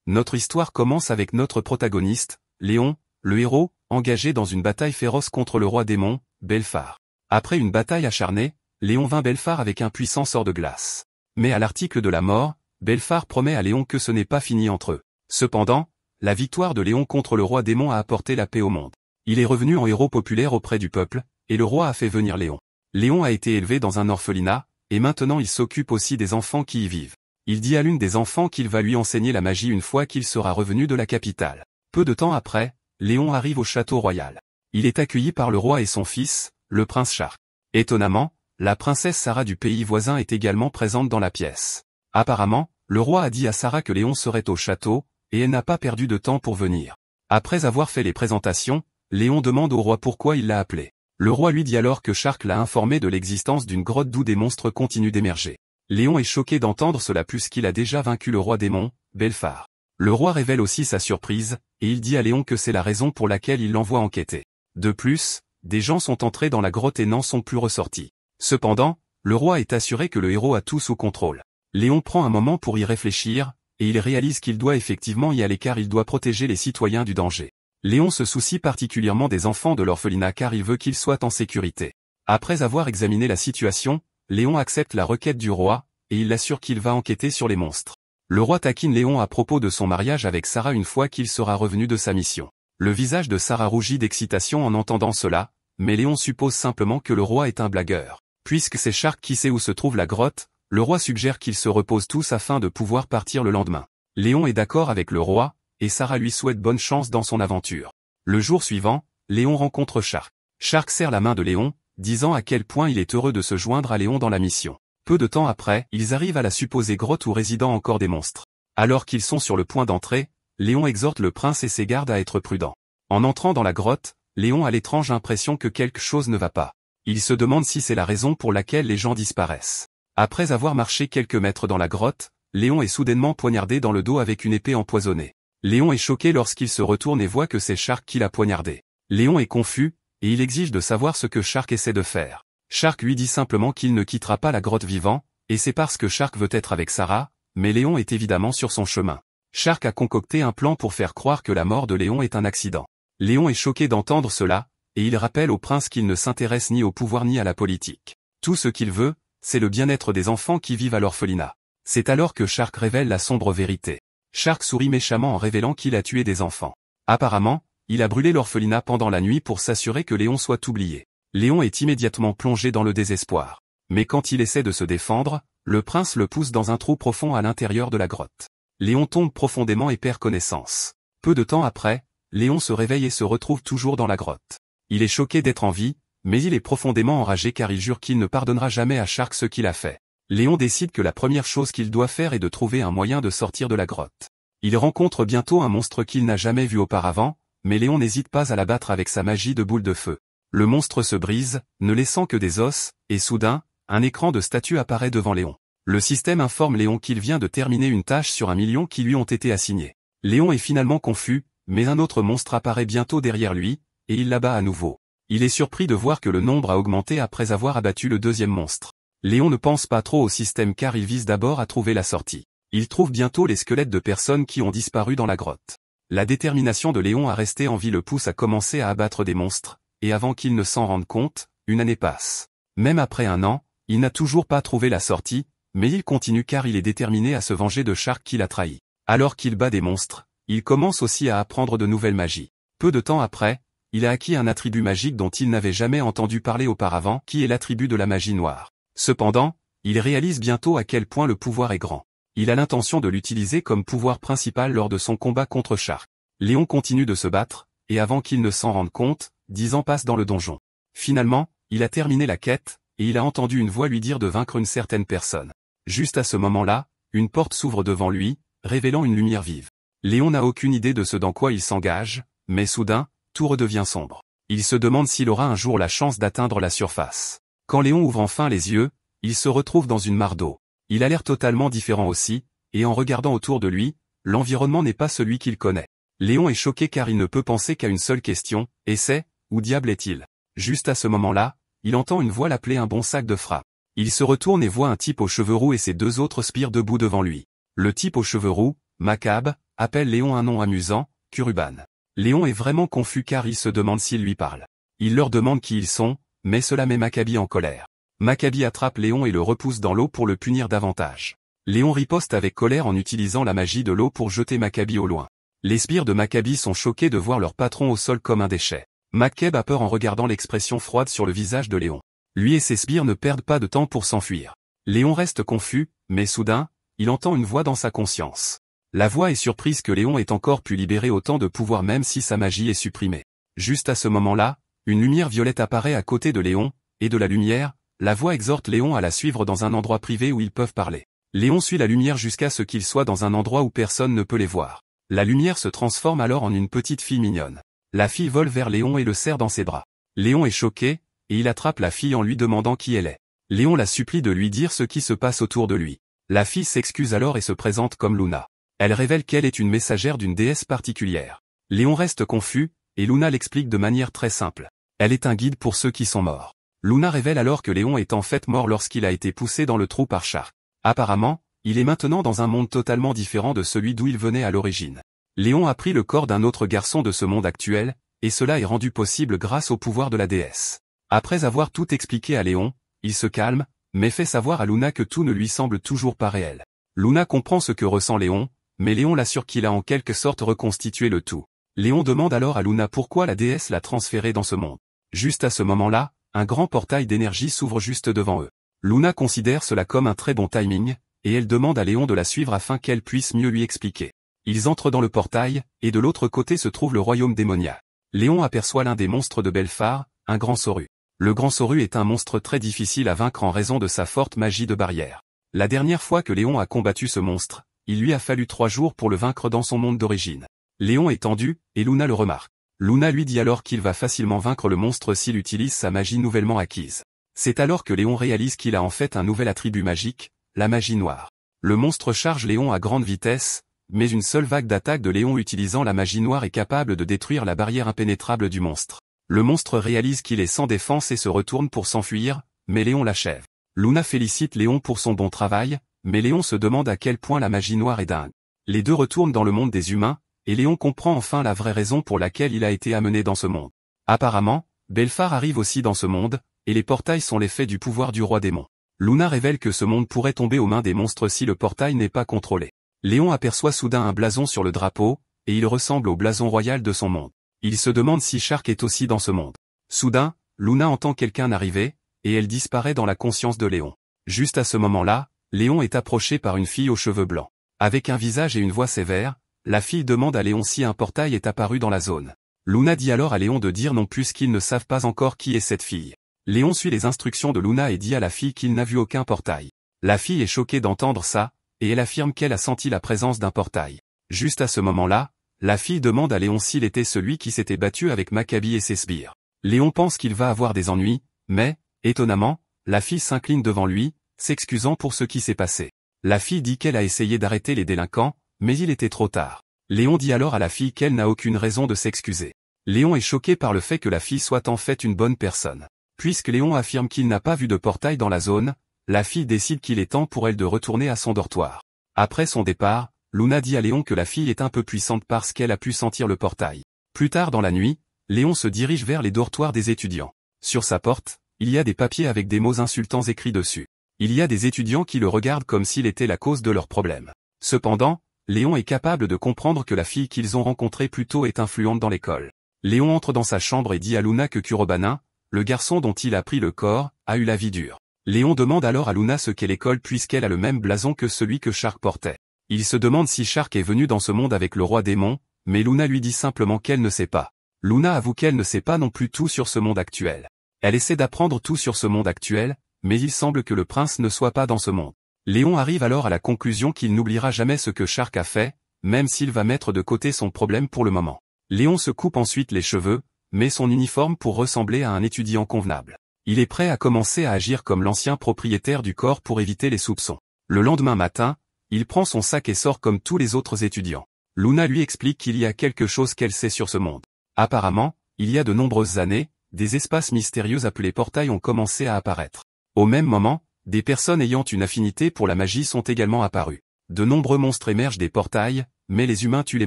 Notre histoire commence avec notre protagoniste, Léon, le héros, engagé dans une bataille féroce contre le roi démon, Belphare. Après une bataille acharnée, Léon vainc Belphare avec un puissant sort de glace. Mais à l'article de la mort, Belphare promet à Léon que ce n'est pas fini entre eux. Cependant, la victoire de Léon contre le roi démon a apporté la paix au monde. Il est revenu en héros populaire auprès du peuple, et le roi a fait venir Léon. Léon a été élevé dans un orphelinat, et maintenant il s'occupe aussi des enfants qui y vivent. Il dit à l'une des enfants qu'il va lui enseigner la magie une fois qu'il sera revenu de la capitale. Peu de temps après, Léon arrive au château royal. Il est accueilli par le roi et son fils, le prince Shark. Étonnamment, la princesse Sarah du pays voisin est également présente dans la pièce. Apparemment, le roi a dit à Sarah que Léon serait au château, et elle n'a pas perdu de temps pour venir. Après avoir fait les présentations, Léon demande au roi pourquoi il l'a appelé. Le roi lui dit alors que Shark l'a informé de l'existence d'une grotte d'où des monstres continuent d'émerger. Léon est choqué d'entendre cela puisqu'il a déjà vaincu le roi démon, Belphare. Le roi révèle aussi sa surprise, et il dit à Léon que c'est la raison pour laquelle il l'envoie enquêter. De plus, des gens sont entrés dans la grotte et n'en sont plus ressortis. Cependant, le roi est assuré que le héros a tout sous contrôle. Léon prend un moment pour y réfléchir, et il réalise qu'il doit effectivement y aller car il doit protéger les citoyens du danger. Léon se soucie particulièrement des enfants de l'orphelinat car il veut qu'ils soient en sécurité. Après avoir examiné la situation, Léon accepte la requête du roi, et il l'assure qu'il va enquêter sur les monstres. Le roi taquine Léon à propos de son mariage avec Sarah une fois qu'il sera revenu de sa mission. Le visage de Sarah rougit d'excitation en entendant cela, mais Léon suppose simplement que le roi est un blagueur. Puisque c'est Shark qui sait où se trouve la grotte, le roi suggère qu'ils se reposent tous afin de pouvoir partir le lendemain. Léon est d'accord avec le roi, et Sarah lui souhaite bonne chance dans son aventure. Le jour suivant, Léon rencontre Shark. Shark serre la main de Léon, disant à quel point il est heureux de se joindre à Léon dans la mission. Peu de temps après, ils arrivent à la supposée grotte où résident encore des monstres. Alors qu'ils sont sur le point d'entrer, Léon exhorte le prince et ses gardes à être prudents. En entrant dans la grotte, Léon a l'étrange impression que quelque chose ne va pas. Il se demande si c'est la raison pour laquelle les gens disparaissent. Après avoir marché quelques mètres dans la grotte, Léon est soudainement poignardé dans le dos avec une épée empoisonnée. Léon est choqué lorsqu'il se retourne et voit que c'est Shark qui l'a poignardé. Léon est confus, et il exige de savoir ce que Shark essaie de faire. Shark lui dit simplement qu'il ne quittera pas la grotte vivant, et c'est parce que Shark veut être avec Sarah, mais Léon est évidemment sur son chemin. Shark a concocté un plan pour faire croire que la mort de Léon est un accident. Léon est choqué d'entendre cela, et il rappelle au prince qu'il ne s'intéresse ni au pouvoir ni à la politique. Tout ce qu'il veut, c'est le bien-être des enfants qui vivent à l'orphelinat. C'est alors que Shark révèle la sombre vérité. Shark sourit méchamment en révélant qu'il a tué des enfants. Apparemment, il a brûlé l'orphelinat pendant la nuit pour s'assurer que Léon soit oublié. Léon est immédiatement plongé dans le désespoir. Mais quand il essaie de se défendre, le prince le pousse dans un trou profond à l'intérieur de la grotte. Léon tombe profondément et perd connaissance. Peu de temps après, Léon se réveille et se retrouve toujours dans la grotte. Il est choqué d'être en vie, mais il est profondément enragé car il jure qu'il ne pardonnera jamais à Shark ce qu'il a fait. Léon décide que la première chose qu'il doit faire est de trouver un moyen de sortir de la grotte. Il rencontre bientôt un monstre qu'il n'a jamais vu auparavant, mais Léon n'hésite pas à l'abattre avec sa magie de boule de feu. Le monstre se brise, ne laissant que des os, et soudain, un écran de statue apparaît devant Léon. Le système informe Léon qu'il vient de terminer une tâche sur 1 million qui lui ont été assignés. Léon est finalement confus, mais un autre monstre apparaît bientôt derrière lui, et il l'abat à nouveau. Il est surpris de voir que le nombre a augmenté après avoir abattu le deuxième monstre. Léon ne pense pas trop au système car il vise d'abord à trouver la sortie. Il trouve bientôt les squelettes de personnes qui ont disparu dans la grotte. La détermination de Léon à rester en vie le pousse à commencer à abattre des monstres, et avant qu'il ne s'en rende compte, une année passe. Même après 1 an, il n'a toujours pas trouvé la sortie, mais il continue car il est déterminé à se venger de Shark qui l'a trahi. Alors qu'il bat des monstres, il commence aussi à apprendre de nouvelles magies. Peu de temps après, il a acquis un attribut magique dont il n'avait jamais entendu parler auparavant, qui est l'attribut de la magie noire. Cependant, il réalise bientôt à quel point le pouvoir est grand. Il a l'intention de l'utiliser comme pouvoir principal lors de son combat contre Shark. Léon continue de se battre, et avant qu'il ne s'en rende compte, 10 ans passent dans le donjon. Finalement, il a terminé la quête, et il a entendu une voix lui dire de vaincre une certaine personne. Juste à ce moment-là, une porte s'ouvre devant lui, révélant une lumière vive. Léon n'a aucune idée de ce dans quoi il s'engage, mais soudain, tout redevient sombre. Il se demande s'il aura un jour la chance d'atteindre la surface. Quand Léon ouvre enfin les yeux, il se retrouve dans une mare d'eau. Il a l'air totalement différent aussi, et en regardant autour de lui, l'environnement n'est pas celui qu'il connaît. Léon est choqué car il ne peut penser qu'à une seule question, et c'est, où diable est-il? Juste à ce moment-là, il entend une voix l'appeler un bon sac de frappe. Il se retourne et voit un type aux cheveux roux et ses 2 autres sbires debout devant lui. Le type aux cheveux roux, Macab, appelle Léon un nom amusant, Kuruban. Léon est vraiment confus car il se demande s'il lui parle. Il leur demande qui ils sont, mais cela met Maccabi en colère. Maccabi attrape Léon et le repousse dans l'eau pour le punir davantage. Léon riposte avec colère en utilisant la magie de l'eau pour jeter Maccabi au loin. Les sbires de Maccabi sont choqués de voir leur patron au sol comme un déchet. Mackeb a peur en regardant l'expression froide sur le visage de Léon. Lui et ses sbires ne perdent pas de temps pour s'enfuir. Léon reste confus, mais soudain, il entend une voix dans sa conscience. La voix est surprise que Léon ait encore pu libérer autant de pouvoir même si sa magie est supprimée. Juste à ce moment-là, une lumière violette apparaît à côté de Léon, et de la lumière, la voix exhorte Léon à la suivre dans un endroit privé où ils peuvent parler. Léon suit la lumière jusqu'à ce qu'il soit dans un endroit où personne ne peut les voir. La lumière se transforme alors en une petite fille mignonne. La fille vole vers Léon et le serre dans ses bras. Léon est choqué, et il attrape la fille en lui demandant qui elle est. Léon la supplie de lui dire ce qui se passe autour de lui. La fille s'excuse alors et se présente comme Luna. Elle révèle qu'elle est une messagère d'une déesse particulière. Léon reste confus, et Luna l'explique de manière très simple. Elle est un guide pour ceux qui sont morts. Luna révèle alors que Léon est en fait mort lorsqu'il a été poussé dans le trou par Shark. Apparemment, il est maintenant dans un monde totalement différent de celui d'où il venait à l'origine. Léon a pris le corps d'un autre garçon de ce monde actuel, et cela est rendu possible grâce au pouvoir de la déesse. Après avoir tout expliqué à Léon, il se calme, mais fait savoir à Luna que tout ne lui semble toujours pas réel. Luna comprend ce que ressent Léon, mais Léon l'assure qu'il a en quelque sorte reconstitué le tout. Léon demande alors à Luna pourquoi la déesse l'a transféré dans ce monde. Juste à ce moment-là, un grand portail d'énergie s'ouvre juste devant eux. Luna considère cela comme un très bon timing, et elle demande à Léon de la suivre afin qu'elle puisse mieux lui expliquer. Ils entrent dans le portail, et de l'autre côté se trouve le royaume démoniaque. Léon aperçoit l'un des monstres de Belfar, un grand Soru. Le grand Soru est un monstre très difficile à vaincre en raison de sa forte magie de barrière. La dernière fois que Léon a combattu ce monstre, il lui a fallu 3 jours pour le vaincre dans son monde d'origine. Léon est tendu, et Luna le remarque. Luna lui dit alors qu'il va facilement vaincre le monstre s'il utilise sa magie nouvellement acquise. C'est alors que Léon réalise qu'il a en fait un nouvel attribut magique, la magie noire. Le monstre charge Léon à grande vitesse, mais une seule vague d'attaque de Léon utilisant la magie noire est capable de détruire la barrière impénétrable du monstre. Le monstre réalise qu'il est sans défense et se retourne pour s'enfuir, mais Léon l'achève. Luna félicite Léon pour son bon travail, mais Léon se demande à quel point la magie noire est dingue. Les deux retournent dans le monde des humains, et Léon comprend enfin la vraie raison pour laquelle il a été amené dans ce monde. Apparemment, Belfar arrive aussi dans ce monde, et les portails sont l'effet du pouvoir du roi démon. Luna révèle que ce monde pourrait tomber aux mains des monstres si le portail n'est pas contrôlé. Léon aperçoit soudain un blason sur le drapeau, et il ressemble au blason royal de son monde. Il se demande si Shark est aussi dans ce monde. Soudain, Luna entend quelqu'un arriver, et elle disparaît dans la conscience de Léon. Juste à ce moment-là, Léon est approché par une fille aux cheveux blancs. Avec un visage et une voix sévère, la fille demande à Léon si un portail est apparu dans la zone. Luna dit alors à Léon de dire non plus qu'ils ne savent pas encore qui est cette fille. Léon suit les instructions de Luna et dit à la fille qu'il n'a vu aucun portail. La fille est choquée d'entendre ça, et elle affirme qu'elle a senti la présence d'un portail. Juste à ce moment-là, la fille demande à Léon s'il était celui qui s'était battu avec Maccabi et ses sbires. Léon pense qu'il va avoir des ennuis, mais, étonnamment, la fille s'incline devant lui, s'excusant pour ce qui s'est passé. La fille dit qu'elle a essayé d'arrêter les délinquants, mais il était trop tard. Léon dit alors à la fille qu'elle n'a aucune raison de s'excuser. Léon est choqué par le fait que la fille soit en fait une bonne personne. Puisque Léon affirme qu'il n'a pas vu de portail dans la zone, la fille décide qu'il est temps pour elle de retourner à son dortoir. Après son départ, Luna dit à Léon que la fille est un peu puissante parce qu'elle a pu sentir le portail. Plus tard dans la nuit, Léon se dirige vers les dortoirs des étudiants. Sur sa porte, il y a des papiers avec des mots insultants écrits dessus. Il y a des étudiants qui le regardent comme s'il était la cause de leurs problèmes. Cependant, Léon est capable de comprendre que la fille qu'ils ont rencontrée plus tôt est influente dans l'école. Léon entre dans sa chambre et dit à Luna que Kurobanin, le garçon dont il a pris le corps, a eu la vie dure. Léon demande alors à Luna ce qu'est l'école puisqu'elle a le même blason que celui que Shark portait. Il se demande si Shark est venu dans ce monde avec le roi démon, mais Luna lui dit simplement qu'elle ne sait pas. Luna avoue qu'elle ne sait pas non plus tout sur ce monde actuel. Elle essaie d'apprendre tout sur ce monde actuel, mais il semble que le prince ne soit pas dans ce monde. Léon arrive alors à la conclusion qu'il n'oubliera jamais ce que Shark a fait, même s'il va mettre de côté son problème pour le moment. Léon se coupe ensuite les cheveux, met son uniforme pour ressembler à un étudiant convenable. Il est prêt à commencer à agir comme l'ancien propriétaire du corps pour éviter les soupçons. Le lendemain matin, il prend son sac et sort comme tous les autres étudiants. Luna lui explique qu'il y a quelque chose qu'elle sait sur ce monde. Apparemment, il y a de nombreuses années, des espaces mystérieux appelés portails ont commencé à apparaître. Au même moment, des personnes ayant une affinité pour la magie sont également apparues. De nombreux monstres émergent des portails, mais les humains tuent les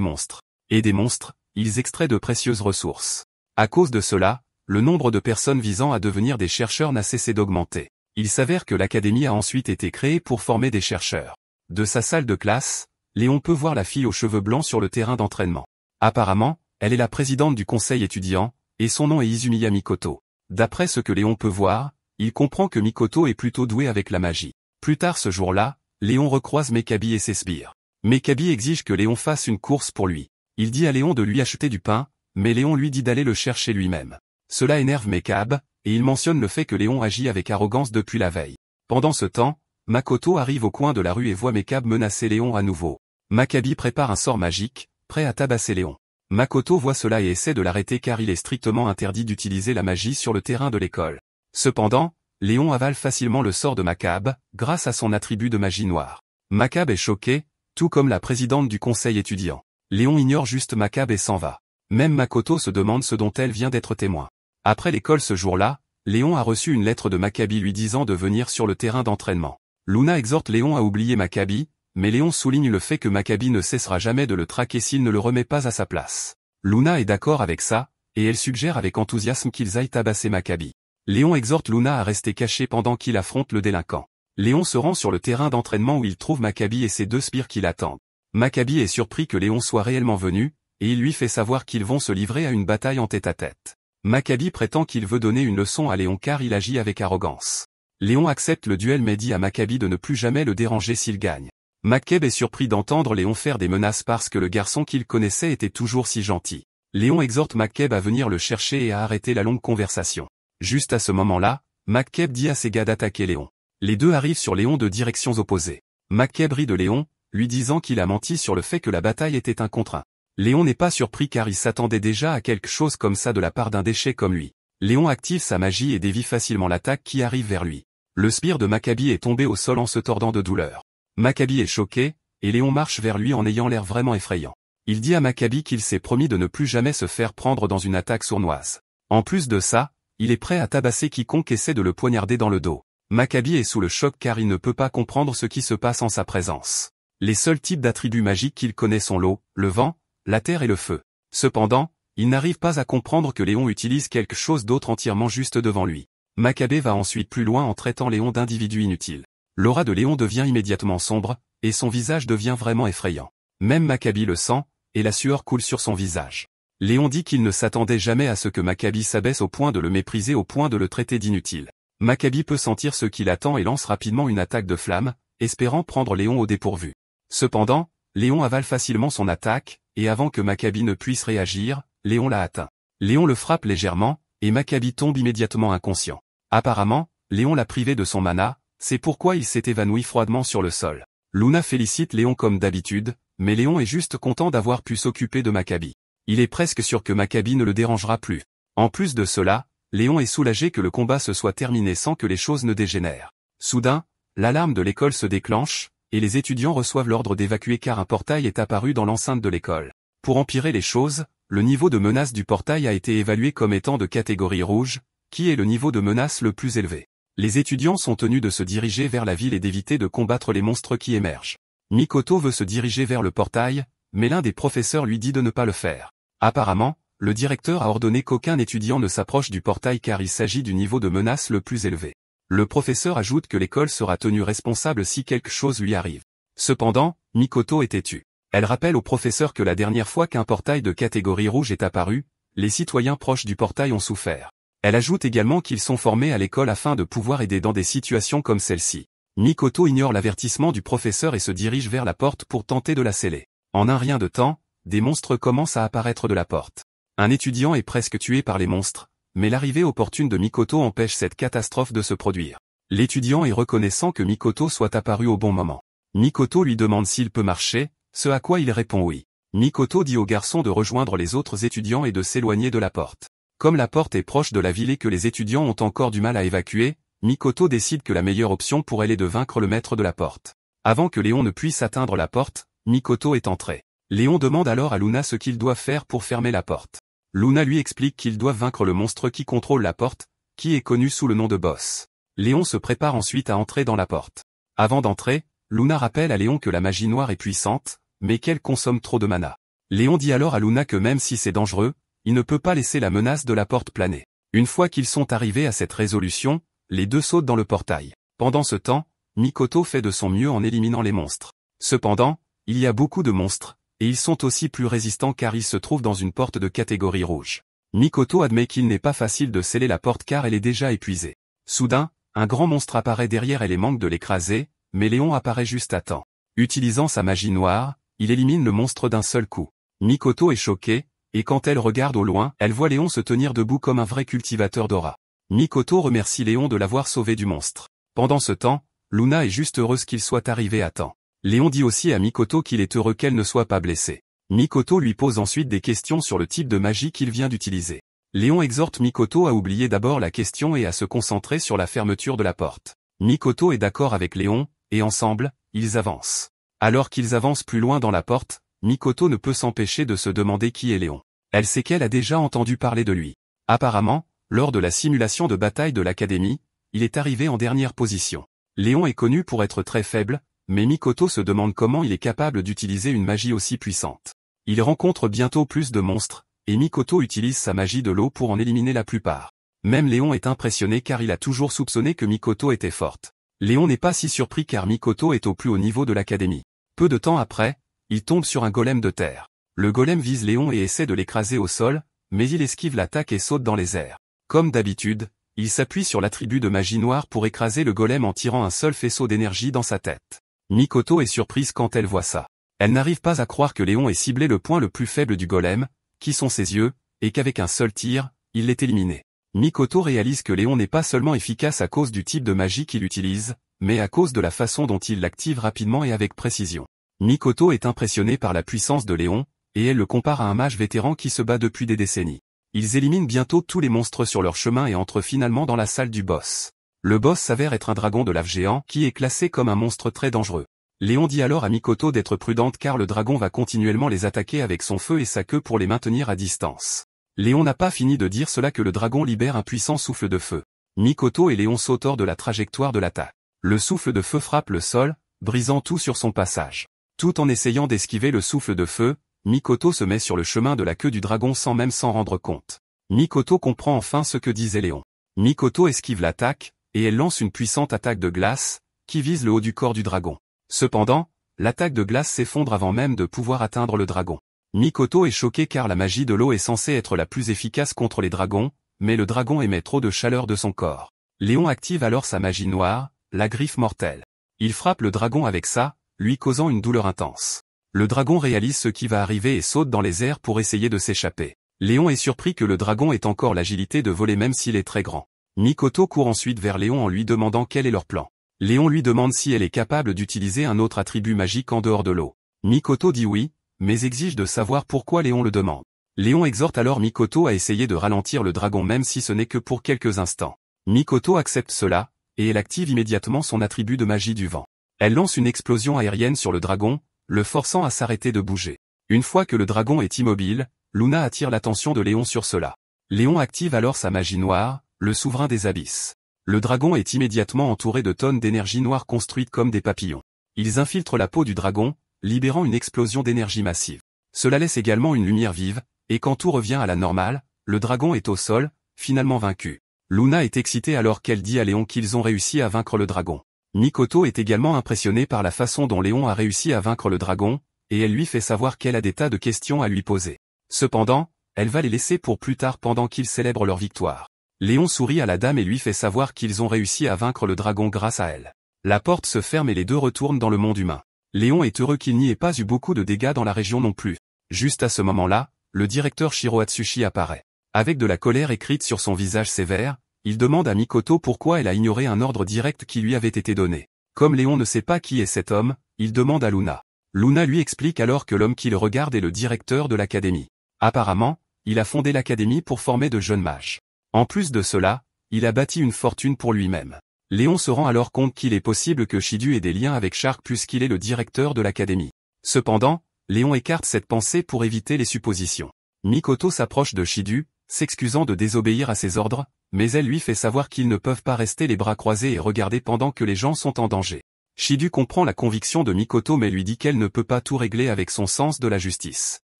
monstres. Et des monstres, ils extraient de précieuses ressources. À cause de cela, le nombre de personnes visant à devenir des chercheurs n'a cessé d'augmenter. Il s'avère que l'académie a ensuite été créée pour former des chercheurs. De sa salle de classe, Léon peut voir la fille aux cheveux blancs sur le terrain d'entraînement. Apparemment, elle est la présidente du conseil étudiant, et son nom est Izumiya Mikoto. D'après ce que Léon peut voir, il comprend que Mikoto est plutôt doué avec la magie. Plus tard ce jour-là, Léon recroise Mekabi et ses sbires. Mekabi exige que Léon fasse une course pour lui. Il dit à Léon de lui acheter du pain, mais Léon lui dit d'aller le chercher lui-même. Cela énerve Mekab, et il mentionne le fait que Léon agit avec arrogance depuis la veille. Pendant ce temps, Makoto arrive au coin de la rue et voit Mekab menacer Léon à nouveau. Mekabi prépare un sort magique, prêt à tabasser Léon. Makoto voit cela et essaie de l'arrêter car il est strictement interdit d'utiliser la magie sur le terrain de l'école. Cependant, Léon avale facilement le sort de Mekab, grâce à son attribut de magie noire. Mekab est choqué, tout comme la présidente du conseil étudiant. Léon ignore juste Mekab et s'en va. Même Makoto se demande ce dont elle vient d'être témoin. Après l'école ce jour-là, Léon a reçu une lettre de Mekabi lui disant de venir sur le terrain d'entraînement. Luna exhorte Léon à oublier Mekabi, mais Léon souligne le fait que Mekabi ne cessera jamais de le traquer s'il ne le remet pas à sa place. Luna est d'accord avec ça, et elle suggère avec enthousiasme qu'ils aillent tabasser Mekabi. Léon exhorte Luna à rester cachée pendant qu'il affronte le délinquant. Léon se rend sur le terrain d'entraînement où il trouve Mekabi et ses deux sbires qui l'attendent. Mekabi est surpris que Léon soit réellement venu, et il lui fait savoir qu'ils vont se livrer à une bataille en tête-à-tête. Mekabi prétend qu'il veut donner une leçon à Léon car il agit avec arrogance. Léon accepte le duel mais dit à Mekabi de ne plus jamais le déranger s'il gagne. Mekab est surpris d'entendre Léon faire des menaces parce que le garçon qu'il connaissait était toujours si gentil. Léon exhorte Mekab à venir le chercher et à arrêter la longue conversation. Juste à ce moment-là, Mekab dit à ses gars d'attaquer Léon. Les deux arrivent sur Léon de directions opposées. Mekab rit de Léon, lui disant qu'il a menti sur le fait que la bataille était un contre un. Léon n'est pas surpris car il s'attendait déjà à quelque chose comme ça de la part d'un déchet comme lui. Léon active sa magie et dévie facilement l'attaque qui arrive vers lui. Le sbire de Mekabi est tombé au sol en se tordant de douleur. Mekabi est choqué, et Léon marche vers lui en ayant l'air vraiment effrayant. Il dit à Mekabi qu'il s'est promis de ne plus jamais se faire prendre dans une attaque sournoise. En plus de ça, il est prêt à tabasser quiconque essaie de le poignarder dans le dos. Mekabi est sous le choc car il ne peut pas comprendre ce qui se passe en sa présence. Les seuls types d'attributs magiques qu'il connaît sont l'eau, le vent, la terre et le feu. Cependant, il n'arrive pas à comprendre que Léon utilise quelque chose d'autre entièrement juste devant lui. Mekabi va ensuite plus loin en traitant Léon d'individu inutile. L'aura de Léon devient immédiatement sombre, et son visage devient vraiment effrayant. Même Mekabi le sent, et la sueur coule sur son visage. Léon dit qu'il ne s'attendait jamais à ce que Mekabi s'abaisse au point de le mépriser au point de le traiter d'inutile. Mekabi peut sentir ce qu'il attend et lance rapidement une attaque de flamme, espérant prendre Léon au dépourvu. Cependant, Léon avale facilement son attaque, et avant que Mekabi ne puisse réagir, Léon l'a atteint. Léon le frappe légèrement, et Mekabi tombe immédiatement inconscient. Apparemment, Léon l'a privé de son mana, c'est pourquoi il s'est évanoui froidement sur le sol. Luna félicite Léon comme d'habitude, mais Léon est juste content d'avoir pu s'occuper de Mekabi. Il est presque sûr que Mekabi ne le dérangera plus. En plus de cela, Léon est soulagé que le combat se soit terminé sans que les choses ne dégénèrent. Soudain, l'alarme de l'école se déclenche, et les étudiants reçoivent l'ordre d'évacuer car un portail est apparu dans l'enceinte de l'école. Pour empirer les choses, le niveau de menace du portail a été évalué comme étant de catégorie rouge, qui est le niveau de menace le plus élevé. Les étudiants sont tenus de se diriger vers la ville et d'éviter de combattre les monstres qui émergent. Mikoto veut se diriger vers le portail, mais l'un des professeurs lui dit de ne pas le faire. Apparemment, le directeur a ordonné qu'aucun étudiant ne s'approche du portail car il s'agit du niveau de menace le plus élevé. Le professeur ajoute que l'école sera tenue responsable si quelque chose lui arrive. Cependant, Mikoto est têtue. Elle rappelle au professeur que la dernière fois qu'un portail de catégorie rouge est apparu, les citoyens proches du portail ont souffert. Elle ajoute également qu'ils sont formés à l'école afin de pouvoir aider dans des situations comme celle-ci. Mikoto ignore l'avertissement du professeur et se dirige vers la porte pour tenter de la sceller. En un rien de temps, des monstres commencent à apparaître de la porte. Un étudiant est presque tué par les monstres, mais l'arrivée opportune de Mikoto empêche cette catastrophe de se produire. L'étudiant est reconnaissant que Mikoto soit apparu au bon moment. Mikoto lui demande s'il peut marcher, ce à quoi il répond oui. Mikoto dit au garçon de rejoindre les autres étudiants et de s'éloigner de la porte. Comme la porte est proche de la ville et que les étudiants ont encore du mal à évacuer, Mikoto décide que la meilleure option pour elle est de vaincre le maître de la porte. Avant que Léon ne puisse atteindre la porte, Mikoto est entré. Léon demande alors à Luna ce qu'ils doivent faire pour fermer la porte. Luna lui explique qu'ils doivent vaincre le monstre qui contrôle la porte, qui est connu sous le nom de Boss. Léon se prépare ensuite à entrer dans la porte. Avant d'entrer, Luna rappelle à Léon que la magie noire est puissante, mais qu'elle consomme trop de mana. Léon dit alors à Luna que même si c'est dangereux, il ne peut pas laisser la menace de la porte planer. Une fois qu'ils sont arrivés à cette résolution, les deux sautent dans le portail. Pendant ce temps, Mikoto fait de son mieux en éliminant les monstres. Cependant, il y a beaucoup de monstres, et ils sont aussi plus résistants car ils se trouvent dans une porte de catégorie rouge. Mikoto admet qu'il n'est pas facile de sceller la porte car elle est déjà épuisée. Soudain, un grand monstre apparaît derrière elle et manque de l'écraser, mais Léon apparaît juste à temps. Utilisant sa magie noire, il élimine le monstre d'un seul coup. Mikoto est choquée, et quand elle regarde au loin, elle voit Léon se tenir debout comme un vrai cultivateur d'aura. Mikoto remercie Léon de l'avoir sauvé du monstre. Pendant ce temps, Luna est juste heureuse qu'il soit arrivé à temps. Léon dit aussi à Mikoto qu'il est heureux qu'elle ne soit pas blessée. Mikoto lui pose ensuite des questions sur le type de magie qu'il vient d'utiliser. Léon exhorte Mikoto à oublier d'abord la question et à se concentrer sur la fermeture de la porte. Mikoto est d'accord avec Léon, et ensemble, ils avancent. Alors qu'ils avancent plus loin dans la porte, Mikoto ne peut s'empêcher de se demander qui est Léon. Elle sait qu'elle a déjà entendu parler de lui. Apparemment, lors de la simulation de bataille de l'académie, il est arrivé en dernière position. Léon est connu pour être très faible, mais Mikoto se demande comment il est capable d'utiliser une magie aussi puissante. Il rencontre bientôt plus de monstres, et Mikoto utilise sa magie de l'eau pour en éliminer la plupart. Même Léon est impressionné car il a toujours soupçonné que Mikoto était forte. Léon n'est pas si surpris car Mikoto est au plus haut niveau de l'académie. Peu de temps après, il tombe sur un golem de terre. Le golem vise Léon et essaie de l'écraser au sol, mais il esquive l'attaque et saute dans les airs. Comme d'habitude, il s'appuie sur l'attribut de magie noire pour écraser le golem en tirant un seul faisceau d'énergie dans sa tête. Mikoto est surprise quand elle voit ça. Elle n'arrive pas à croire que Léon ait ciblé le point le plus faible du golem, qui sont ses yeux, et qu'avec un seul tir, il l'ait éliminé. Mikoto réalise que Léon n'est pas seulement efficace à cause du type de magie qu'il utilise, mais à cause de la façon dont il l'active rapidement et avec précision. Mikoto est impressionnée par la puissance de Léon, et elle le compare à un mage vétéran qui se bat depuis des décennies. Ils éliminent bientôt tous les monstres sur leur chemin et entrent finalement dans la salle du boss. Le boss s'avère être un dragon de lave géant qui est classé comme un monstre très dangereux. Léon dit alors à Mikoto d'être prudente car le dragon va continuellement les attaquer avec son feu et sa queue pour les maintenir à distance. Léon n'a pas fini de dire cela que le dragon libère un puissant souffle de feu. Mikoto et Léon sautent hors de la trajectoire de l'attaque. Le souffle de feu frappe le sol, brisant tout sur son passage. Tout en essayant d'esquiver le souffle de feu, Mikoto se met sur le chemin de la queue du dragon sans même s'en rendre compte. Mikoto comprend enfin ce que disait Léon. Mikoto esquive l'attaque, et elle lance une puissante attaque de glace, qui vise le haut du corps du dragon. Cependant, l'attaque de glace s'effondre avant même de pouvoir atteindre le dragon. Mikoto est choqué car la magie de l'eau est censée être la plus efficace contre les dragons, mais le dragon émet trop de chaleur de son corps. Léon active alors sa magie noire, la griffe mortelle. Il frappe le dragon avec ça, lui causant une douleur intense. Le dragon réalise ce qui va arriver et saute dans les airs pour essayer de s'échapper. Léon est surpris que le dragon ait encore l'agilité de voler même s'il est très grand. Mikoto court ensuite vers Léon en lui demandant quel est leur plan. Léon lui demande si elle est capable d'utiliser un autre attribut magique en dehors de l'eau. Mikoto dit oui, mais exige de savoir pourquoi Léon le demande. Léon exhorte alors Mikoto à essayer de ralentir le dragon même si ce n'est que pour quelques instants. Mikoto accepte cela, et elle active immédiatement son attribut de magie du vent. Elle lance une explosion aérienne sur le dragon, le forçant à s'arrêter de bouger. Une fois que le dragon est immobile, Luna attire l'attention de Léon sur cela. Léon active alors sa magie noire, le souverain des abysses. Le dragon est immédiatement entouré de tonnes d'énergie noire construites comme des papillons. Ils infiltrent la peau du dragon, libérant une explosion d'énergie massive. Cela laisse également une lumière vive, et quand tout revient à la normale, le dragon est au sol, finalement vaincu. Luna est excitée alors qu'elle dit à Léon qu'ils ont réussi à vaincre le dragon. Mikoto est également impressionnée par la façon dont Léon a réussi à vaincre le dragon, et elle lui fait savoir qu'elle a des tas de questions à lui poser. Cependant, elle va les laisser pour plus tard pendant qu'ils célèbrent leur victoire. Léon sourit à la dame et lui fait savoir qu'ils ont réussi à vaincre le dragon grâce à elle. La porte se ferme et les deux retournent dans le monde humain. Léon est heureux qu'il n'y ait pas eu beaucoup de dégâts dans la région non plus. Juste à ce moment-là, le directeur Shiro Atsushi apparaît. Avec de la colère écrite sur son visage sévère, il demande à Mikoto pourquoi elle a ignoré un ordre direct qui lui avait été donné. Comme Léon ne sait pas qui est cet homme, il demande à Luna. Luna lui explique alors que l'homme qui le regarde est le directeur de l'académie. Apparemment, il a fondé l'académie pour former de jeunes mages. En plus de cela, il a bâti une fortune pour lui-même. Léon se rend alors compte qu'il est possible que Shidu ait des liens avec Shark puisqu'il est le directeur de l'académie. Cependant, Léon écarte cette pensée pour éviter les suppositions. Mikoto s'approche de Shidu, s'excusant de désobéir à ses ordres, mais elle lui fait savoir qu'ils ne peuvent pas rester les bras croisés et regarder pendant que les gens sont en danger. Shidu comprend la conviction de Mikoto mais lui dit qu'elle ne peut pas tout régler avec son sens de la justice.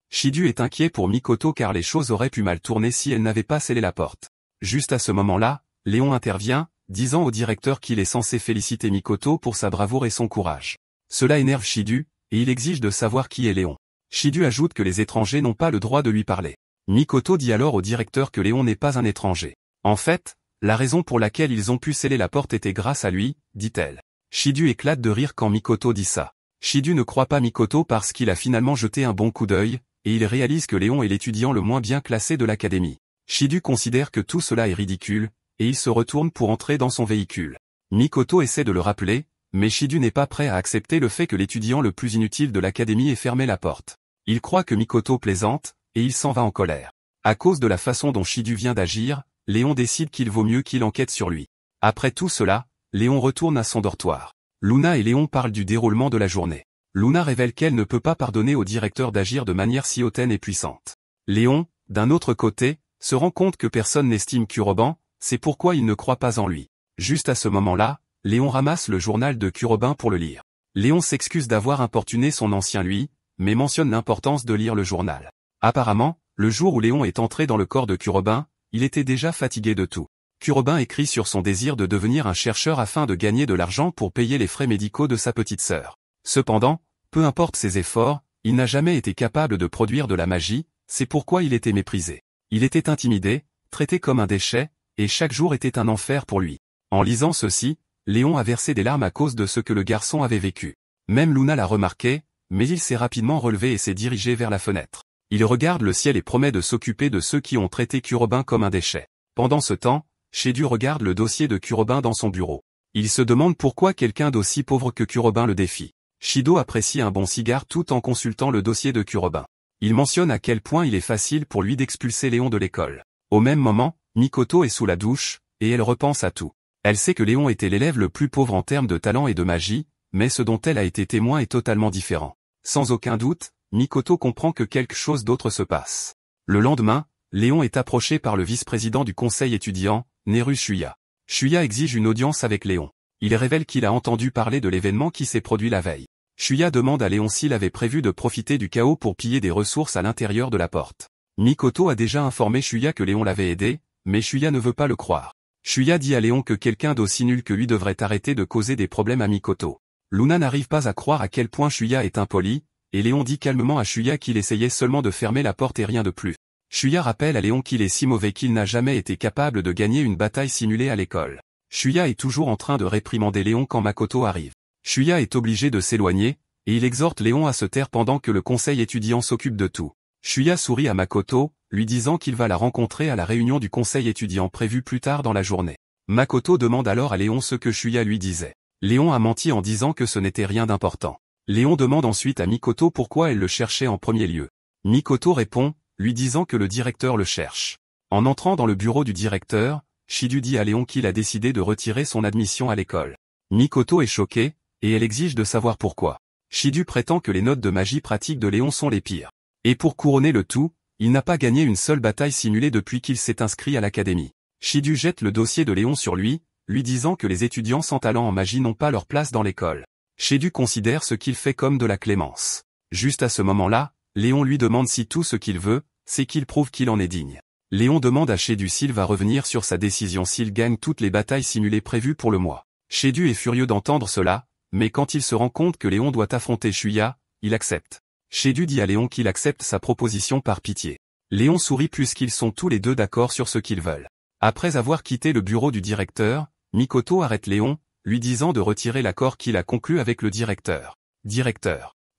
Shidu est inquiet pour Mikoto car les choses auraient pu mal tourner si elle n'avait pas scellé la porte. Juste à ce moment-là, Léon intervient, disant au directeur qu'il est censé féliciter Mikoto pour sa bravoure et son courage. Cela énerve Shidu, et il exige de savoir qui est Léon. Shidu ajoute que les étrangers n'ont pas le droit de lui parler. Mikoto dit alors au directeur que Léon n'est pas un étranger. En fait, la raison pour laquelle ils ont pu sceller la porte était grâce à lui, dit-elle. Shidu éclate de rire quand Mikoto dit ça. Shidu ne croit pas Mikoto parce qu'il a finalement jeté un bon coup d'œil, et il réalise que Léon est l'étudiant le moins bien classé de l'académie. Shidu considère que tout cela est ridicule, et il se retourne pour entrer dans son véhicule. Mikoto essaie de le rappeler, mais Shidu n'est pas prêt à accepter le fait que l'étudiant le plus inutile de l'académie ait fermé la porte. Il croit que Mikoto plaisante, et il s'en va en colère. À cause de la façon dont Shidu vient d'agir, Léon décide qu'il vaut mieux qu'il enquête sur lui. Après tout cela, Léon retourne à son dortoir. Luna et Léon parlent du déroulement de la journée. Luna révèle qu'elle ne peut pas pardonner au directeur d'agir de manière si hautaine et puissante. Léon, d'un autre côté, se rend compte que personne n'estime Kuroban, c'est pourquoi il ne croit pas en lui. Juste à ce moment-là, Léon ramasse le journal de Kuroban pour le lire. Léon s'excuse d'avoir importuné son ancien lui, mais mentionne l'importance de lire le journal. Apparemment, le jour où Léon est entré dans le corps de Kuroban, il était déjà fatigué de tout. Kuroban écrit sur son désir de devenir un chercheur afin de gagner de l'argent pour payer les frais médicaux de sa petite sœur. Cependant, peu importe ses efforts, il n'a jamais été capable de produire de la magie, c'est pourquoi il était méprisé. Il était intimidé, traité comme un déchet, et chaque jour était un enfer pour lui. En lisant ceci, Léon a versé des larmes à cause de ce que le garçon avait vécu. Même Luna l'a remarqué, mais il s'est rapidement relevé et s'est dirigé vers la fenêtre. Il regarde le ciel et promet de s'occuper de ceux qui ont traité Kuroban comme un déchet. Pendant ce temps, Shidu regarde le dossier de Kuroban dans son bureau. Il se demande pourquoi quelqu'un d'aussi pauvre que Kuroban le défie. Shido apprécie un bon cigare tout en consultant le dossier de Kuroban. Il mentionne à quel point il est facile pour lui d'expulser Léon de l'école. Au même moment, Mikoto est sous la douche, et elle repense à tout. Elle sait que Léon était l'élève le plus pauvre en termes de talent et de magie, mais ce dont elle a été témoin est totalement différent. Sans aucun doute, Mikoto comprend que quelque chose d'autre se passe. Le lendemain, Léon est approché par le vice-président du conseil étudiant, Neru Shuya. Shuya exige une audience avec Léon. Il révèle qu'il a entendu parler de l'événement qui s'est produit la veille. Shuya demande à Léon s'il avait prévu de profiter du chaos pour piller des ressources à l'intérieur de la porte. Mikoto a déjà informé Shuya que Léon l'avait aidé, mais Shuya ne veut pas le croire. Shuya dit à Léon que quelqu'un d'aussi nul que lui devrait arrêter de causer des problèmes à Mikoto. Luna n'arrive pas à croire à quel point Shuya est impoli, et Léon dit calmement à Shuya qu'il essayait seulement de fermer la porte et rien de plus. Shuya rappelle à Léon qu'il est si mauvais qu'il n'a jamais été capable de gagner une bataille simulée à l'école. Shuya est toujours en train de réprimander Léon quand Makoto arrive. Shuya est obligé de s'éloigner, et il exhorte Léon à se taire pendant que le conseil étudiant s'occupe de tout. Shuya sourit à Makoto, lui disant qu'il va la rencontrer à la réunion du conseil étudiant prévue plus tard dans la journée. Makoto demande alors à Léon ce que Shuya lui disait. Léon a menti en disant que ce n'était rien d'important. Léon demande ensuite à Mikoto pourquoi elle le cherchait en premier lieu. Mikoto répond, lui disant que le directeur le cherche. En entrant dans le bureau du directeur, Shidu dit à Léon qu'il a décidé de retirer son admission à l'école. Mikoto est choquée, et elle exige de savoir pourquoi. Shidu prétend que les notes de magie pratique de Léon sont les pires. Et pour couronner le tout, il n'a pas gagné une seule bataille simulée depuis qu'il s'est inscrit à l'académie. Shidu jette le dossier de Léon sur lui disant que les étudiants sans talent en magie n'ont pas leur place dans l'école. Shidu considère ce qu'il fait comme de la clémence. Juste à ce moment-là, Léon lui demande si tout ce qu'il veut, c'est qu'il prouve qu'il en est digne. Léon demande à Shidu s'il va revenir sur sa décision s'il gagne toutes les batailles simulées prévues pour le mois. Shidu est furieux d'entendre cela, mais quand il se rend compte que Léon doit affronter Shuya, il accepte. Shidu dit à Léon qu'il accepte sa proposition par pitié. Léon sourit puisqu'ils sont tous les deux d'accord sur ce qu'ils veulent. Après avoir quitté le bureau du directeur, Mikoto arrête Léon, lui disant de retirer l'accord qu'il a conclu avec le directeur.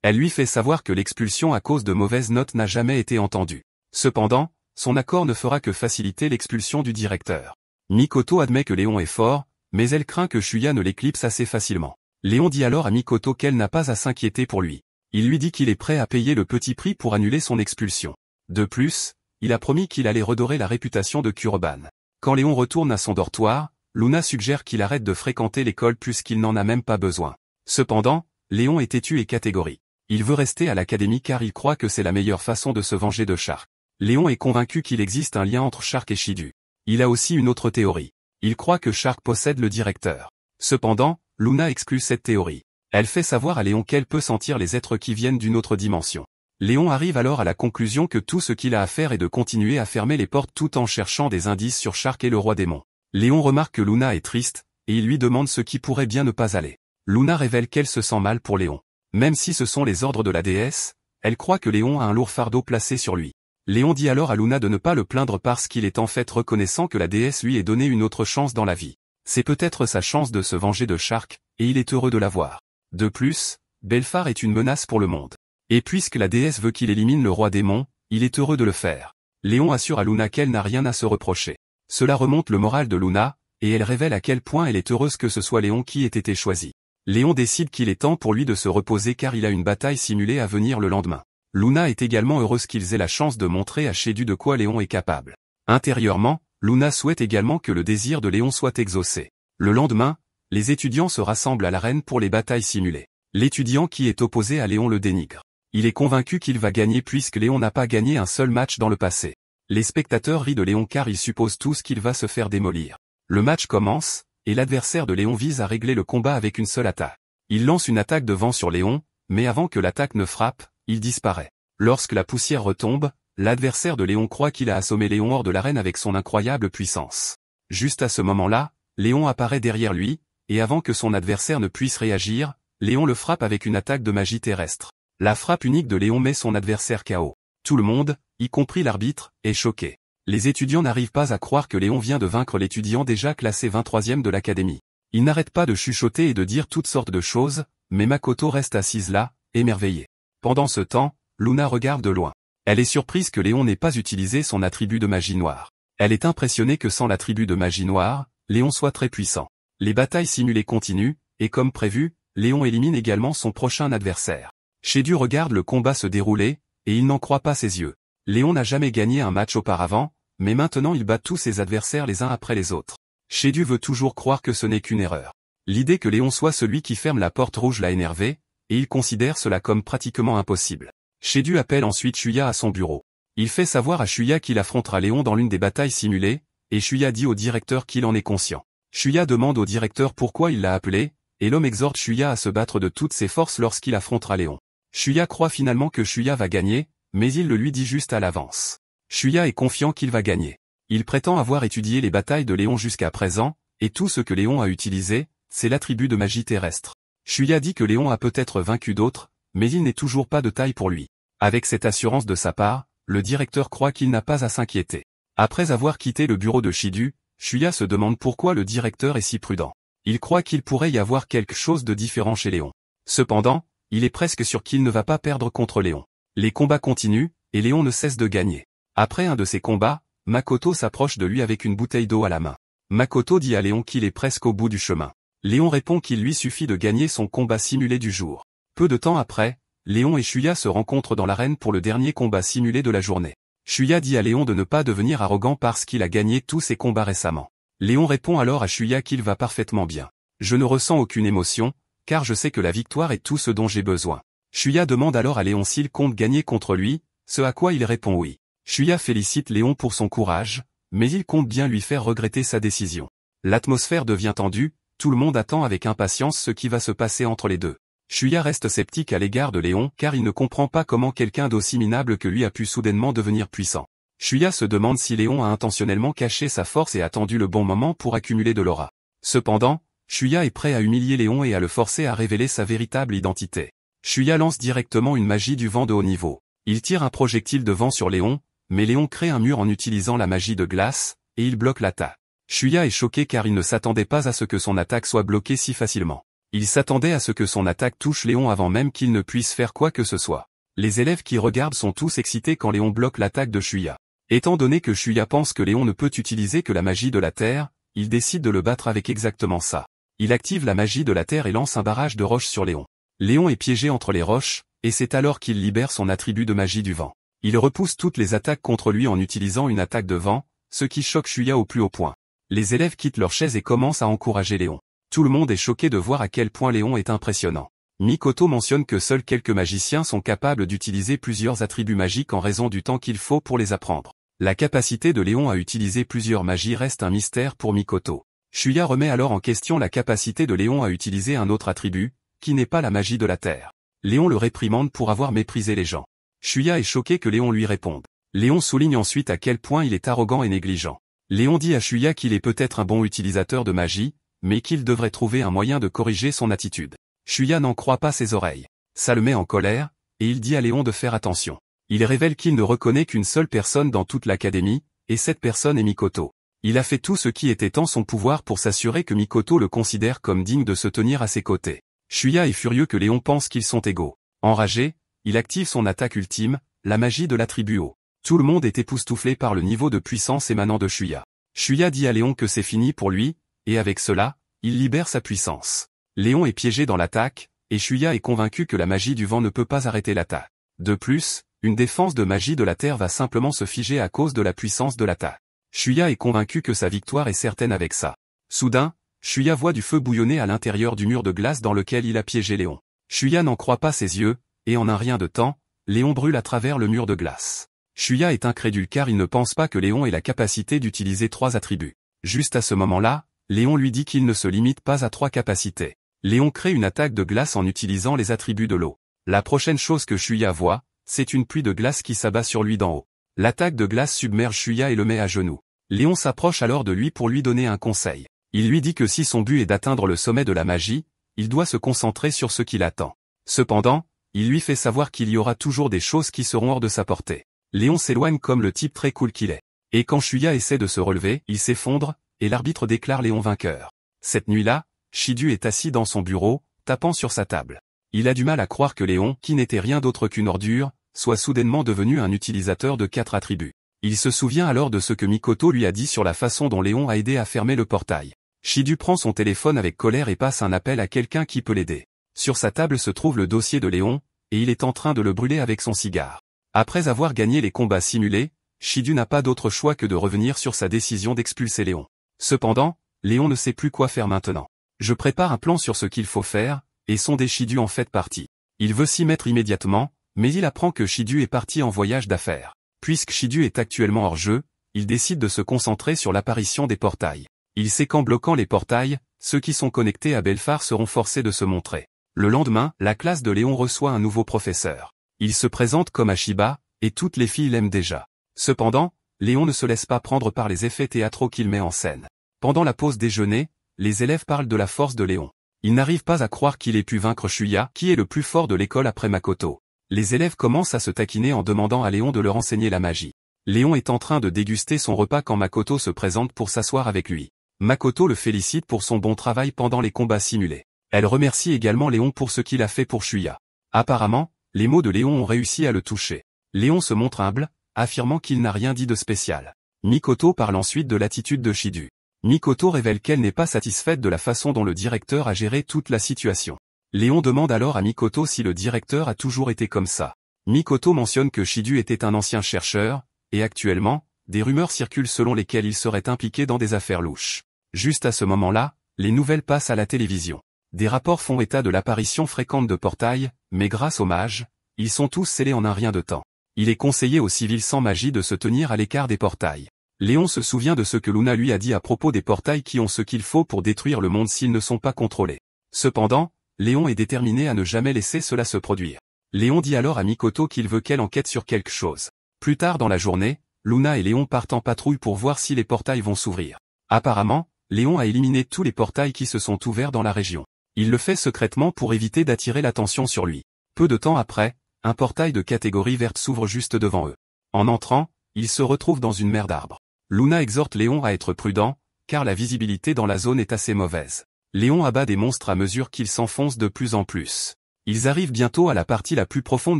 Elle lui fait savoir que l'expulsion à cause de mauvaises notes n'a jamais été entendue. Cependant, son accord ne fera que faciliter l'expulsion du directeur. Mikoto admet que Léon est fort, mais elle craint que Shuya ne l'éclipse assez facilement. Léon dit alors à Mikoto qu'elle n'a pas à s'inquiéter pour lui. Il lui dit qu'il est prêt à payer le petit prix pour annuler son expulsion. De plus, il a promis qu'il allait redorer la réputation de Kuroban. Quand Léon retourne à son dortoir, Luna suggère qu'il arrête de fréquenter l'école puisqu'il n'en a même pas besoin. Cependant, Léon est têtu et catégorique. Il veut rester à l'académie car il croit que c'est la meilleure façon de se venger de Shark. Léon est convaincu qu'il existe un lien entre Shark et Shidu. Il a aussi une autre théorie. Il croit que Shark possède le directeur. Cependant, Luna exclut cette théorie. Elle fait savoir à Léon qu'elle peut sentir les êtres qui viennent d'une autre dimension. Léon arrive alors à la conclusion que tout ce qu'il a à faire est de continuer à fermer les portes tout en cherchant des indices sur Shark et le roi démon. Léon remarque que Luna est triste, et il lui demande ce qui pourrait bien ne pas aller. Luna révèle qu'elle se sent mal pour Léon. Même si ce sont les ordres de la déesse, elle croit que Léon a un lourd fardeau placé sur lui. Léon dit alors à Luna de ne pas le plaindre parce qu'il est en fait reconnaissant que la déesse lui ait donné une autre chance dans la vie. C'est peut-être sa chance de se venger de Shark, et il est heureux de l'avoir. De plus, Belphar est une menace pour le monde. Et puisque la déesse veut qu'il élimine le roi démon, il est heureux de le faire. Léon assure à Luna qu'elle n'a rien à se reprocher. Cela remonte le moral de Luna, et elle révèle à quel point elle est heureuse que ce soit Léon qui ait été choisi. Léon décide qu'il est temps pour lui de se reposer car il a une bataille simulée à venir le lendemain. Luna est également heureuse qu'ils aient la chance de montrer à Shedu de quoi Léon est capable. Intérieurement, Luna souhaite également que le désir de Léon soit exaucé. Le lendemain, les étudiants se rassemblent à l'arène pour les batailles simulées. L'étudiant qui est opposé à Léon le dénigre. Il est convaincu qu'il va gagner puisque Léon n'a pas gagné un seul match dans le passé. Les spectateurs rient de Léon car ils supposent tous qu'il va se faire démolir. Le match commence, et l'adversaire de Léon vise à régler le combat avec une seule attaque. Il lance une attaque de vent sur Léon, mais avant que l'attaque ne frappe, il disparaît. Lorsque la poussière retombe, l'adversaire de Léon croit qu'il a assommé Léon hors de l'arène avec son incroyable puissance. Juste à ce moment-là, Léon apparaît derrière lui, et avant que son adversaire ne puisse réagir, Léon le frappe avec une attaque de magie terrestre. La frappe unique de Léon met son adversaire KO. Tout le monde, y compris l'arbitre, est choqué. Les étudiants n'arrivent pas à croire que Léon vient de vaincre l'étudiant déjà classé 23e de l'académie. Ils n'arrêtent pas de chuchoter et de dire toutes sortes de choses, mais Makoto reste assise là, émerveillée. Pendant ce temps, Luna regarde de loin. Elle est surprise que Léon n'ait pas utilisé son attribut de magie noire. Elle est impressionnée que sans l'attribut de magie noire, Léon soit très puissant. Les batailles simulées continuent, et comme prévu, Léon élimine également son prochain adversaire. Shedu regarde le combat se dérouler, et il n'en croit pas ses yeux. Léon n'a jamais gagné un match auparavant, mais maintenant il bat tous ses adversaires les uns après les autres. Shedu veut toujours croire que ce n'est qu'une erreur. L'idée que Léon soit celui qui ferme la porte rouge l'a énervé, et il considère cela comme pratiquement impossible. Shedu appelle ensuite Shuya à son bureau. Il fait savoir à Shuya qu'il affrontera Léon dans l'une des batailles simulées, et Shuya dit au directeur qu'il en est conscient. Shuya demande au directeur pourquoi il l'a appelé, et l'homme exhorte Shuya à se battre de toutes ses forces lorsqu'il affrontera Léon. Shuya croit finalement que Shuya va gagner, mais il le lui dit juste à l'avance. Shuya est confiant qu'il va gagner. Il prétend avoir étudié les batailles de Léon jusqu'à présent, et tout ce que Léon a utilisé, c'est l'attribut de magie terrestre. Shuya dit que Léon a peut-être vaincu d'autres, mais il n'est toujours pas de taille pour lui. Avec cette assurance de sa part, le directeur croit qu'il n'a pas à s'inquiéter. Après avoir quitté le bureau de Shedu, Shuya se demande pourquoi le directeur est si prudent. Il croit qu'il pourrait y avoir quelque chose de différent chez Léon. Cependant, il est presque sûr qu'il ne va pas perdre contre Léon. Les combats continuent, et Léon ne cesse de gagner. Après un de ces combats, Makoto s'approche de lui avec une bouteille d'eau à la main. Makoto dit à Léon qu'il est presque au bout du chemin. Léon répond qu'il lui suffit de gagner son combat simulé du jour. Peu de temps après, Léon et Shuya se rencontrent dans l'arène pour le dernier combat simulé de la journée. Shuya dit à Léon de ne pas devenir arrogant parce qu'il a gagné tous ses combats récemment. Léon répond alors à Shuya qu'il va parfaitement bien. Je ne ressens aucune émotion, car je sais que la victoire est tout ce dont j'ai besoin. Shuya demande alors à Léon s'il compte gagner contre lui, ce à quoi il répond oui. Shuya félicite Léon pour son courage, mais il compte bien lui faire regretter sa décision. L'atmosphère devient tendue, tout le monde attend avec impatience ce qui va se passer entre les deux. Shuya reste sceptique à l'égard de Léon car il ne comprend pas comment quelqu'un d'aussi minable que lui a pu soudainement devenir puissant. Shuya se demande si Léon a intentionnellement caché sa force et attendu le bon moment pour accumuler de l'aura. Cependant, Shuya est prêt à humilier Léon et à le forcer à révéler sa véritable identité. Shuya lance directement une magie du vent de haut niveau. Il tire un projectile de vent sur Léon, mais Léon crée un mur en utilisant la magie de glace, et il bloque l'attaque. Shuya est choqué car il ne s'attendait pas à ce que son attaque soit bloquée si facilement. Il s'attendait à ce que son attaque touche Léon avant même qu'il ne puisse faire quoi que ce soit. Les élèves qui regardent sont tous excités quand Léon bloque l'attaque de Shuya. Étant donné que Shuya pense que Léon ne peut utiliser que la magie de la terre, il décide de le battre avec exactement ça. Il active la magie de la terre et lance un barrage de roches sur Léon. Léon est piégé entre les roches, et c'est alors qu'il libère son attribut de magie du vent. Il repousse toutes les attaques contre lui en utilisant une attaque de vent, ce qui choque Shuya au plus haut point. Les élèves quittent leur chaise et commencent à encourager Léon. Tout le monde est choqué de voir à quel point Léon est impressionnant. Mikoto mentionne que seuls quelques magiciens sont capables d'utiliser plusieurs attributs magiques en raison du temps qu'il faut pour les apprendre. La capacité de Léon à utiliser plusieurs magies reste un mystère pour Mikoto. Shuya remet alors en question la capacité de Léon à utiliser un autre attribut, qui n'est pas la magie de la Terre. Léon le réprimande pour avoir méprisé les gens. Shuya est choqué que Léon lui réponde. Léon souligne ensuite à quel point il est arrogant et négligent. Léon dit à Shuya qu'il est peut-être un bon utilisateur de magie, mais qu'il devrait trouver un moyen de corriger son attitude. Shuya n'en croit pas ses oreilles. Ça le met en colère, et il dit à Léon de faire attention. Il révèle qu'il ne reconnaît qu'une seule personne dans toute l'académie, et cette personne est Mikoto. Il a fait tout ce qui était en son pouvoir pour s'assurer que Mikoto le considère comme digne de se tenir à ses côtés. Shuya est furieux que Léon pense qu'ils sont égaux. Enragé, il active son attaque ultime, la magie de l'attribut. Tout le monde est époustouflé par le niveau de puissance émanant de Shuya. Shuya dit à Léon que c'est fini pour lui, et avec cela, il libère sa puissance. Léon est piégé dans l'attaque, et Shuya est convaincu que la magie du vent ne peut pas arrêter l'attaque. De plus, une défense de magie de la terre va simplement se figer à cause de la puissance de l'attaque. Shuya est convaincu que sa victoire est certaine avec ça. Soudain, Shuya voit du feu bouillonner à l'intérieur du mur de glace dans lequel il a piégé Léon. Shuya n'en croit pas ses yeux, et en un rien de temps, Léon brûle à travers le mur de glace. Shuya est incrédule car il ne pense pas que Léon ait la capacité d'utiliser 3 attributs. Juste à ce moment-là, Léon lui dit qu'il ne se limite pas à 3 capacités. Léon crée une attaque de glace en utilisant les attributs de l'eau. La prochaine chose que Shuya voit, c'est une pluie de glace qui s'abat sur lui d'en haut. L'attaque de glace submerge Shuya et le met à genoux. Léon s'approche alors de lui pour lui donner un conseil. Il lui dit que si son but est d'atteindre le sommet de la magie, il doit se concentrer sur ce qui l'attend. Cependant, il lui fait savoir qu'il y aura toujours des choses qui seront hors de sa portée. Léon s'éloigne comme le type très cool qu'il est. Et quand Shuya essaie de se relever, il s'effondre, et l'arbitre déclare Léon vainqueur. Cette nuit-là, Shidu est assis dans son bureau, tapant sur sa table. Il a du mal à croire que Léon, qui n'était rien d'autre qu'une ordure, soit soudainement devenu un utilisateur de 4 attributs. Il se souvient alors de ce que Mikoto lui a dit sur la façon dont Léon a aidé à fermer le portail. Shidu prend son téléphone avec colère et passe un appel à quelqu'un qui peut l'aider. Sur sa table se trouve le dossier de Léon, et il est en train de le brûler avec son cigare. Après avoir gagné les combats simulés, Shidu n'a pas d'autre choix que de revenir sur sa décision d'expulser Léon. Cependant, Léon ne sait plus quoi faire maintenant. Je prépare un plan sur ce qu'il faut faire, et Sondé Shidu en fait partie. Il veut s'y mettre immédiatement, mais il apprend que Shidu est parti en voyage d'affaires. Puisque Shidu est actuellement hors jeu, il décide de se concentrer sur l'apparition des portails. Il sait qu'en bloquant les portails, ceux qui sont connectés à Belphar seront forcés de se montrer. Le lendemain, la classe de Léon reçoit un nouveau professeur. Il se présente comme Ashiba, et toutes les filles l'aiment déjà. Cependant, Léon ne se laisse pas prendre par les effets théâtraux qu'il met en scène. Pendant la pause déjeuner, les élèves parlent de la force de Léon. Ils n'arrivent pas à croire qu'il ait pu vaincre Shuya, qui est le plus fort de l'école après Makoto. Les élèves commencent à se taquiner en demandant à Léon de leur enseigner la magie. Léon est en train de déguster son repas quand Makoto se présente pour s'asseoir avec lui. Makoto le félicite pour son bon travail pendant les combats simulés. Elle remercie également Léon pour ce qu'il a fait pour Shuya. Apparemment, les mots de Léon ont réussi à le toucher. Léon se montre humble, affirmant qu'il n'a rien dit de spécial. Mikoto parle ensuite de l'attitude de Shidu. Mikoto révèle qu'elle n'est pas satisfaite de la façon dont le directeur a géré toute la situation. Léon demande alors à Mikoto si le directeur a toujours été comme ça. Mikoto mentionne que Shidu était un ancien chercheur, et actuellement, des rumeurs circulent selon lesquelles il serait impliqué dans des affaires louches. Juste à ce moment-là, les nouvelles passent à la télévision. Des rapports font état de l'apparition fréquente de portails, mais grâce aux mages, ils sont tous scellés en un rien de temps. Il est conseillé aux civils sans magie de se tenir à l'écart des portails. Léon se souvient de ce que Luna lui a dit à propos des portails qui ont ce qu'il faut pour détruire le monde s'ils ne sont pas contrôlés. Cependant, Léon est déterminé à ne jamais laisser cela se produire. Léon dit alors à Mikoto qu'il veut qu'elle enquête sur quelque chose. Plus tard dans la journée, Luna et Léon partent en patrouille pour voir si les portails vont s'ouvrir. Apparemment, Léon a éliminé tous les portails qui se sont ouverts dans la région. Il le fait secrètement pour éviter d'attirer l'attention sur lui. Peu de temps après, un portail de catégorie verte s'ouvre juste devant eux. En entrant, ils se retrouvent dans une mer d'arbres. Luna exhorte Léon à être prudent, car la visibilité dans la zone est assez mauvaise. Léon abat des monstres à mesure qu'ils s'enfoncent de plus en plus. Ils arrivent bientôt à la partie la plus profonde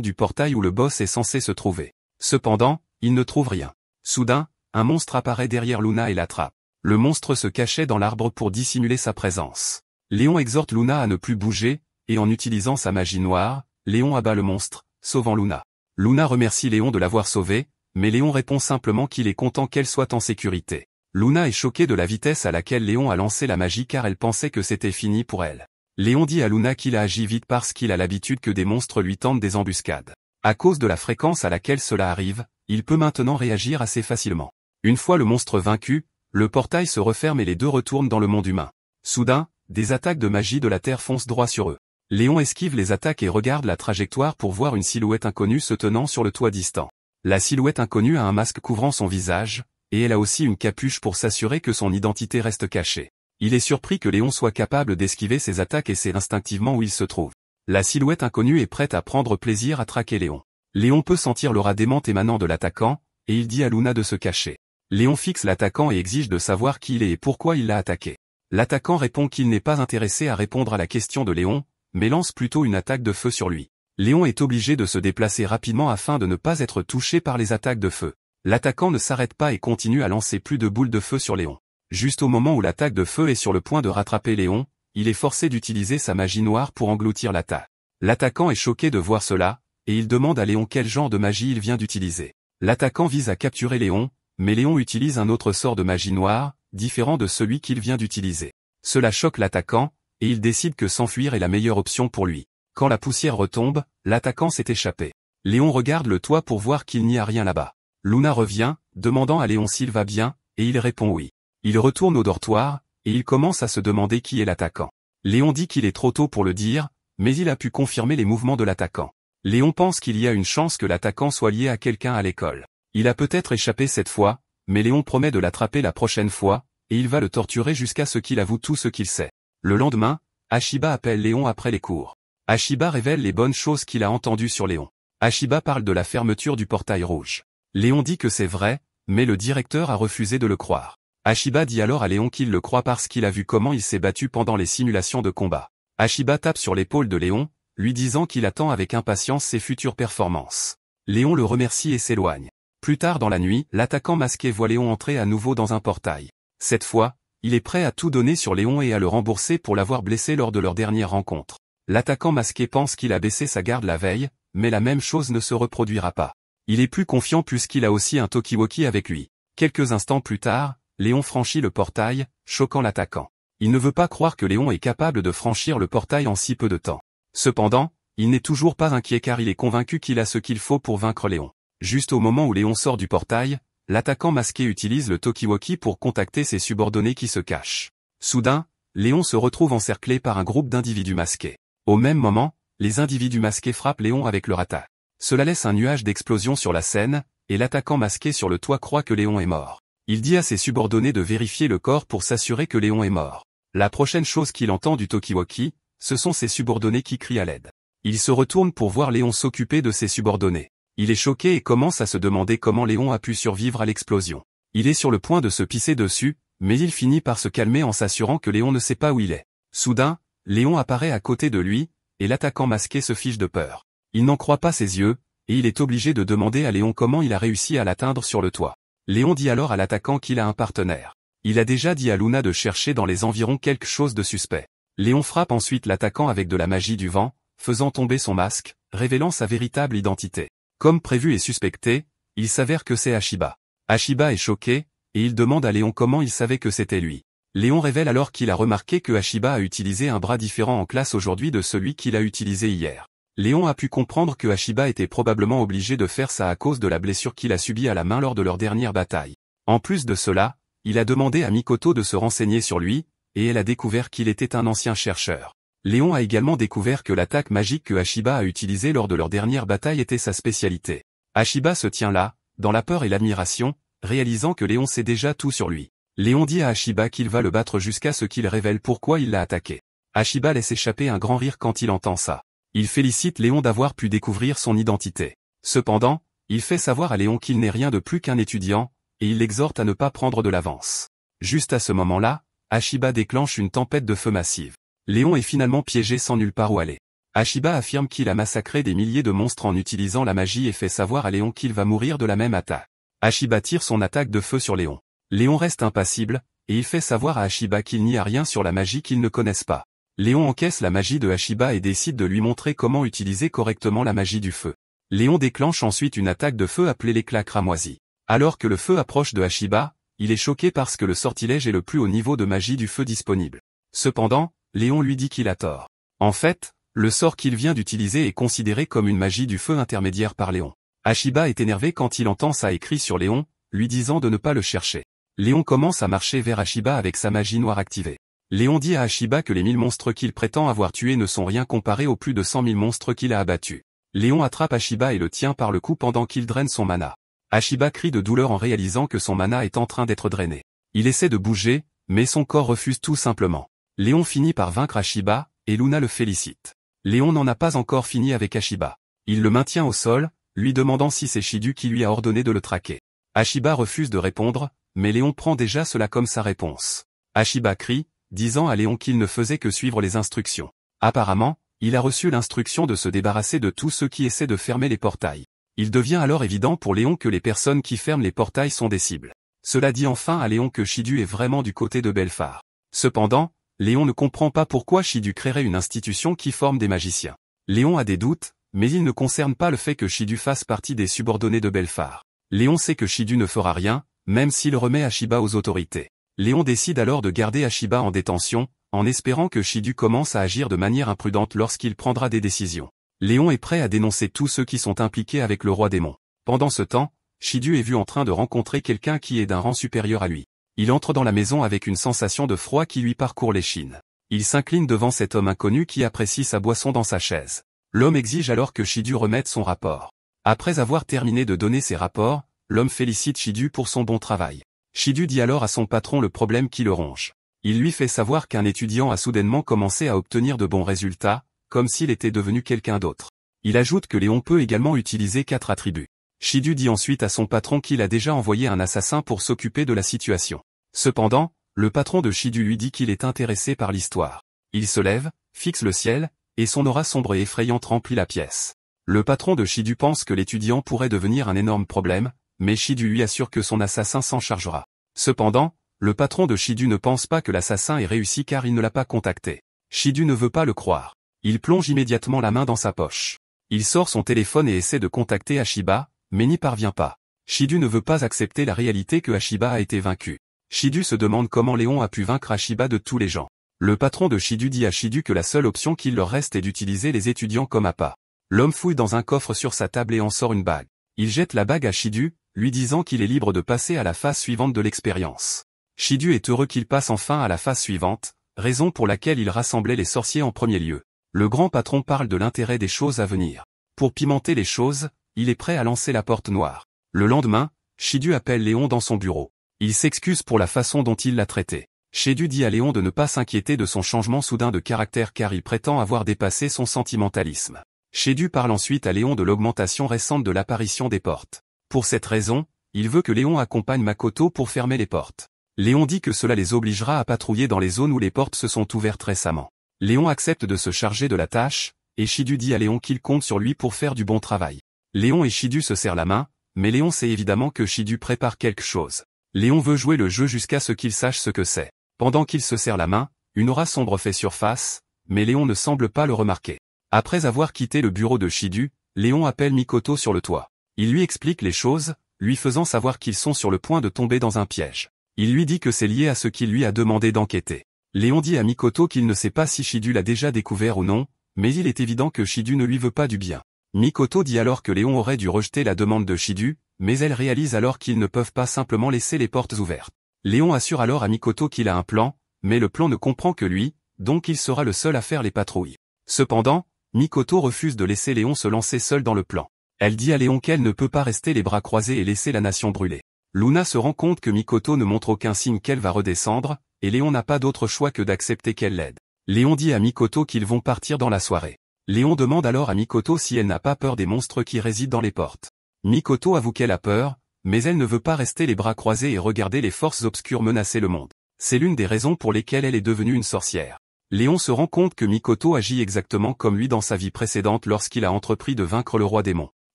du portail où le boss est censé se trouver. Cependant, ils ne trouvent rien. Soudain, un monstre apparaît derrière Luna et l'attrape. Le monstre se cachait dans l'arbre pour dissimuler sa présence. Léon exhorte Luna à ne plus bouger, et en utilisant sa magie noire, Léon abat le monstre, sauvant Luna. Luna remercie Léon de l'avoir sauvé, mais Léon répond simplement qu'il est content qu'elle soit en sécurité. Luna est choquée de la vitesse à laquelle Léon a lancé la magie car elle pensait que c'était fini pour elle. Léon dit à Luna qu'il a agi vite parce qu'il a l'habitude que des monstres lui tendent des embuscades. À cause de la fréquence à laquelle cela arrive, il peut maintenant réagir assez facilement. Une fois le monstre vaincu, le portail se referme et les deux retournent dans le monde humain. Soudain, des attaques de magie de la Terre foncent droit sur eux. Léon esquive les attaques et regarde la trajectoire pour voir une silhouette inconnue se tenant sur le toit distant. La silhouette inconnue a un masque couvrant son visage, et elle a aussi une capuche pour s'assurer que son identité reste cachée. Il est surpris que Léon soit capable d'esquiver ses attaques et sait instinctivement où il se trouve. La silhouette inconnue est prête à prendre plaisir à traquer Léon. Léon peut sentir l'aura démente émanant de l'attaquant, et il dit à Luna de se cacher. Léon fixe l'attaquant et exige de savoir qui il est et pourquoi il l'a attaqué. L'attaquant répond qu'il n'est pas intéressé à répondre à la question de Léon, mais lance plutôt une attaque de feu sur lui. Léon est obligé de se déplacer rapidement afin de ne pas être touché par les attaques de feu. L'attaquant ne s'arrête pas et continue à lancer plus de boules de feu sur Léon. Juste au moment où l'attaque de feu est sur le point de rattraper Léon, il est forcé d'utiliser sa magie noire pour engloutir l'attaque. L'attaquant est choqué de voir cela, et il demande à Léon quel genre de magie il vient d'utiliser. L'attaquant vise à capturer Léon, mais Léon utilise un autre sort de magie noire, différent de celui qu'il vient d'utiliser. Cela choque l'attaquant, et il décide que s'enfuir est la meilleure option pour lui. Quand la poussière retombe, l'attaquant s'est échappé. Léon regarde le toit pour voir qu'il n'y a rien là-bas. Luna revient, demandant à Léon s'il va bien, et il répond oui. Il retourne au dortoir, et il commence à se demander qui est l'attaquant. Léon dit qu'il est trop tôt pour le dire, mais il a pu confirmer les mouvements de l'attaquant. Léon pense qu'il y a une chance que l'attaquant soit lié à quelqu'un à l'école. Il a peut-être échappé cette fois, mais Léon promet de l'attraper la prochaine fois, et il va le torturer jusqu'à ce qu'il avoue tout ce qu'il sait. Le lendemain, Ashiba appelle Léon après les cours. Ashiba révèle les bonnes choses qu'il a entendues sur Léon. Ashiba parle de la fermeture du portail rouge. Léon dit que c'est vrai, mais le directeur a refusé de le croire. Ashiba dit alors à Léon qu'il le croit parce qu'il a vu comment il s'est battu pendant les simulations de combat. Ashiba tape sur l'épaule de Léon, lui disant qu'il attend avec impatience ses futures performances. Léon le remercie et s'éloigne. Plus tard dans la nuit, l'attaquant masqué voit Léon entrer à nouveau dans un portail. Cette fois, il est prêt à tout donner sur Léon et à le rembourser pour l'avoir blessé lors de leur dernière rencontre. L'attaquant masqué pense qu'il a baissé sa garde la veille, mais la même chose ne se reproduira pas. Il est plus confiant puisqu'il a aussi un talkie-walkie avec lui. Quelques instants plus tard, Léon franchit le portail, choquant l'attaquant. Il ne veut pas croire que Léon est capable de franchir le portail en si peu de temps. Cependant, il n'est toujours pas inquiet car il est convaincu qu'il a ce qu'il faut pour vaincre Léon. Juste au moment où Léon sort du portail, l'attaquant masqué utilise le talkie-walkie pour contacter ses subordonnés qui se cachent. Soudain, Léon se retrouve encerclé par un groupe d'individus masqués. Au même moment, les individus masqués frappent Léon avec leur attaque. Cela laisse un nuage d'explosion sur la scène, et l'attaquant masqué sur le toit croit que Léon est mort. Il dit à ses subordonnés de vérifier le corps pour s'assurer que Léon est mort. La prochaine chose qu'il entend du talkie-walkie, ce sont ses subordonnés qui crient à l'aide. Il se retourne pour voir Léon s'occuper de ses subordonnés. Il est choqué et commence à se demander comment Léon a pu survivre à l'explosion. Il est sur le point de se pisser dessus, mais il finit par se calmer en s'assurant que Léon ne sait pas où il est. Soudain, Léon apparaît à côté de lui, et l'attaquant masqué se fiche de peur. Il n'en croit pas ses yeux, et il est obligé de demander à Léon comment il a réussi à l'atteindre sur le toit. Léon dit alors à l'attaquant qu'il a un partenaire. Il a déjà dit à Luna de chercher dans les environs quelque chose de suspect. Léon frappe ensuite l'attaquant avec de la magie du vent, faisant tomber son masque, révélant sa véritable identité. Comme prévu et suspecté, il s'avère que c'est Ashiba. Ashiba est choqué, et il demande à Léon comment il savait que c'était lui. Léon révèle alors qu'il a remarqué que Ashiba a utilisé un bras différent en classe aujourd'hui de celui qu'il a utilisé hier. Léon a pu comprendre que Ashiba était probablement obligé de faire ça à cause de la blessure qu'il a subie à la main lors de leur dernière bataille. En plus de cela, il a demandé à Mikoto de se renseigner sur lui, et elle a découvert qu'il était un ancien chercheur. Léon a également découvert que l'attaque magique que Ashiba a utilisée lors de leur dernière bataille était sa spécialité. Ashiba se tient là, dans la peur et l'admiration, réalisant que Léon sait déjà tout sur lui. Léon dit à Ashiba qu'il va le battre jusqu'à ce qu'il révèle pourquoi il l'a attaqué. Ashiba laisse échapper un grand rire quand il entend ça. Il félicite Léon d'avoir pu découvrir son identité. Cependant, il fait savoir à Léon qu'il n'est rien de plus qu'un étudiant, et il l'exhorte à ne pas prendre de l'avance. Juste à ce moment-là, Ashiba déclenche une tempête de feu massive. Léon est finalement piégé sans nulle part où aller. Ashiba affirme qu'il a massacré des milliers de monstres en utilisant la magie et fait savoir à Léon qu'il va mourir de la même attaque. Ashiba tire son attaque de feu sur Léon. Léon reste impassible, et il fait savoir à Ashiba qu'il n'y a rien sur la magie qu'ils ne connaissent pas. Léon encaisse la magie de Ashiba et décide de lui montrer comment utiliser correctement la magie du feu. Léon déclenche ensuite une attaque de feu appelée l'éclat cramoisi. Alors que le feu approche de Ashiba, il est choqué parce que le sortilège est le plus haut niveau de magie du feu disponible. Cependant, Léon lui dit qu'il a tort. En fait, le sort qu'il vient d'utiliser est considéré comme une magie du feu intermédiaire par Léon. Ashiba est énervé quand il entend ça écrit sur Léon, lui disant de ne pas le chercher. Léon commence à marcher vers Ashiba avec sa magie noire activée. Léon dit à Ashiba que les 1000 monstres qu'il prétend avoir tués ne sont rien comparés aux plus de 100 000 monstres qu'il a abattus. Léon attrape Ashiba et le tient par le cou pendant qu'il draine son mana. Ashiba crie de douleur en réalisant que son mana est en train d'être drainé. Il essaie de bouger, mais son corps refuse tout simplement. Léon finit par vaincre Ashiba, et Luna le félicite. Léon n'en a pas encore fini avec Ashiba. Il le maintient au sol, lui demandant si c'est Shidu qui lui a ordonné de le traquer. Ashiba refuse de répondre, mais Léon prend déjà cela comme sa réponse. Ashiba crie, disant à Léon qu'il ne faisait que suivre les instructions. Apparemment, il a reçu l'instruction de se débarrasser de tous ceux qui essaient de fermer les portails. Il devient alors évident pour Léon que les personnes qui ferment les portails sont des cibles. Cela dit enfin à Léon que Shidu est vraiment du côté de Belphar. Cependant, Léon ne comprend pas pourquoi Shidu créerait une institution qui forme des magiciens. Léon a des doutes, mais il ne concerne pas le fait que Shidu fasse partie des subordonnés de Belphar. Léon sait que Shidu ne fera rien, même s'il remet Ashiba aux autorités. Léon décide alors de garder Ashiba en détention, en espérant que Shidu commence à agir de manière imprudente lorsqu'il prendra des décisions. Léon est prêt à dénoncer tous ceux qui sont impliqués avec le roi démon. Pendant ce temps, Shidu est vu en train de rencontrer quelqu'un qui est d'un rang supérieur à lui. Il entre dans la maison avec une sensation de froid qui lui parcourt l'échine. Il s'incline devant cet homme inconnu qui apprécie sa boisson dans sa chaise. L'homme exige alors que Shidu remette son rapport. Après avoir terminé de donner ses rapports, l'homme félicite Shidu pour son bon travail. Shidu dit alors à son patron le problème qui le ronge. Il lui fait savoir qu'un étudiant a soudainement commencé à obtenir de bons résultats, comme s'il était devenu quelqu'un d'autre. Il ajoute que Léon peut également utiliser 4 attributs. Shidu dit ensuite à son patron qu'il a déjà envoyé un assassin pour s'occuper de la situation. Cependant, le patron de Shidu lui dit qu'il est intéressé par l'histoire. Il se lève, fixe le ciel, et son aura sombre et effrayante remplit la pièce. Le patron de Shidu pense que l'étudiant pourrait devenir un énorme problème, mais Shidu lui assure que son assassin s'en chargera. Cependant, le patron de Shidu ne pense pas que l'assassin ait réussi car il ne l'a pas contacté. Shidu ne veut pas le croire. Il plonge immédiatement la main dans sa poche. Il sort son téléphone et essaie de contacter Ashiba, mais n'y parvient pas. Shidu ne veut pas accepter la réalité que Ashiba a été vaincu. Shidu se demande comment Léon a pu vaincre Ashiba de tous les gens. Le patron de Shidu dit à Shidu que la seule option qu'il leur reste est d'utiliser les étudiants comme appât. L'homme fouille dans un coffre sur sa table et en sort une bague. Il jette la bague à Shidu, lui disant qu'il est libre de passer à la phase suivante de l'expérience. Shidu est heureux qu'il passe enfin à la phase suivante, raison pour laquelle il rassemblait les sorciers en premier lieu. Le grand patron parle de l'intérêt des choses à venir. Pour pimenter les choses, il est prêt à lancer la porte noire. Le lendemain, Shidu appelle Léon dans son bureau. Il s'excuse pour la façon dont il l'a traité. Shidu dit à Léon de ne pas s'inquiéter de son changement soudain de caractère car il prétend avoir dépassé son sentimentalisme. Shidu parle ensuite à Léon de l'augmentation récente de l'apparition des portes. Pour cette raison, il veut que Léon accompagne Makoto pour fermer les portes. Léon dit que cela les obligera à patrouiller dans les zones où les portes se sont ouvertes récemment. Léon accepte de se charger de la tâche, et Shidu dit à Léon qu'il compte sur lui pour faire du bon travail. Léon et Shidu se serrent la main, mais Léon sait évidemment que Shidu prépare quelque chose. Léon veut jouer le jeu jusqu'à ce qu'il sache ce que c'est. Pendant qu'il se serre la main, une aura sombre fait surface, mais Léon ne semble pas le remarquer. Après avoir quitté le bureau de Shidu, Léon appelle Mikoto sur le toit. Il lui explique les choses, lui faisant savoir qu'ils sont sur le point de tomber dans un piège. Il lui dit que c'est lié à ce qu'il lui a demandé d'enquêter. Léon dit à Mikoto qu'il ne sait pas si Shidu l'a déjà découvert ou non, mais il est évident que Shidu ne lui veut pas du bien. Mikoto dit alors que Léon aurait dû rejeter la demande de Shidu, mais elle réalise alors qu'ils ne peuvent pas simplement laisser les portes ouvertes. Léon assure alors à Mikoto qu'il a un plan, mais le plan ne comprend que lui, donc il sera le seul à faire les patrouilles. Cependant, Mikoto refuse de laisser Léon se lancer seul dans le plan. Elle dit à Léon qu'elle ne peut pas rester les bras croisés et laisser la nation brûler. Luna se rend compte que Mikoto ne montre aucun signe qu'elle va redescendre, et Léon n'a pas d'autre choix que d'accepter qu'elle l'aide. Léon dit à Mikoto qu'ils vont partir dans la soirée. Léon demande alors à Mikoto si elle n'a pas peur des monstres qui résident dans les portes. Mikoto avoue qu'elle a peur, mais elle ne veut pas rester les bras croisés et regarder les forces obscures menacer le monde. C'est l'une des raisons pour lesquelles elle est devenue une sorcière. Léon se rend compte que Mikoto agit exactement comme lui dans sa vie précédente lorsqu'il a entrepris de vaincre le roi démon.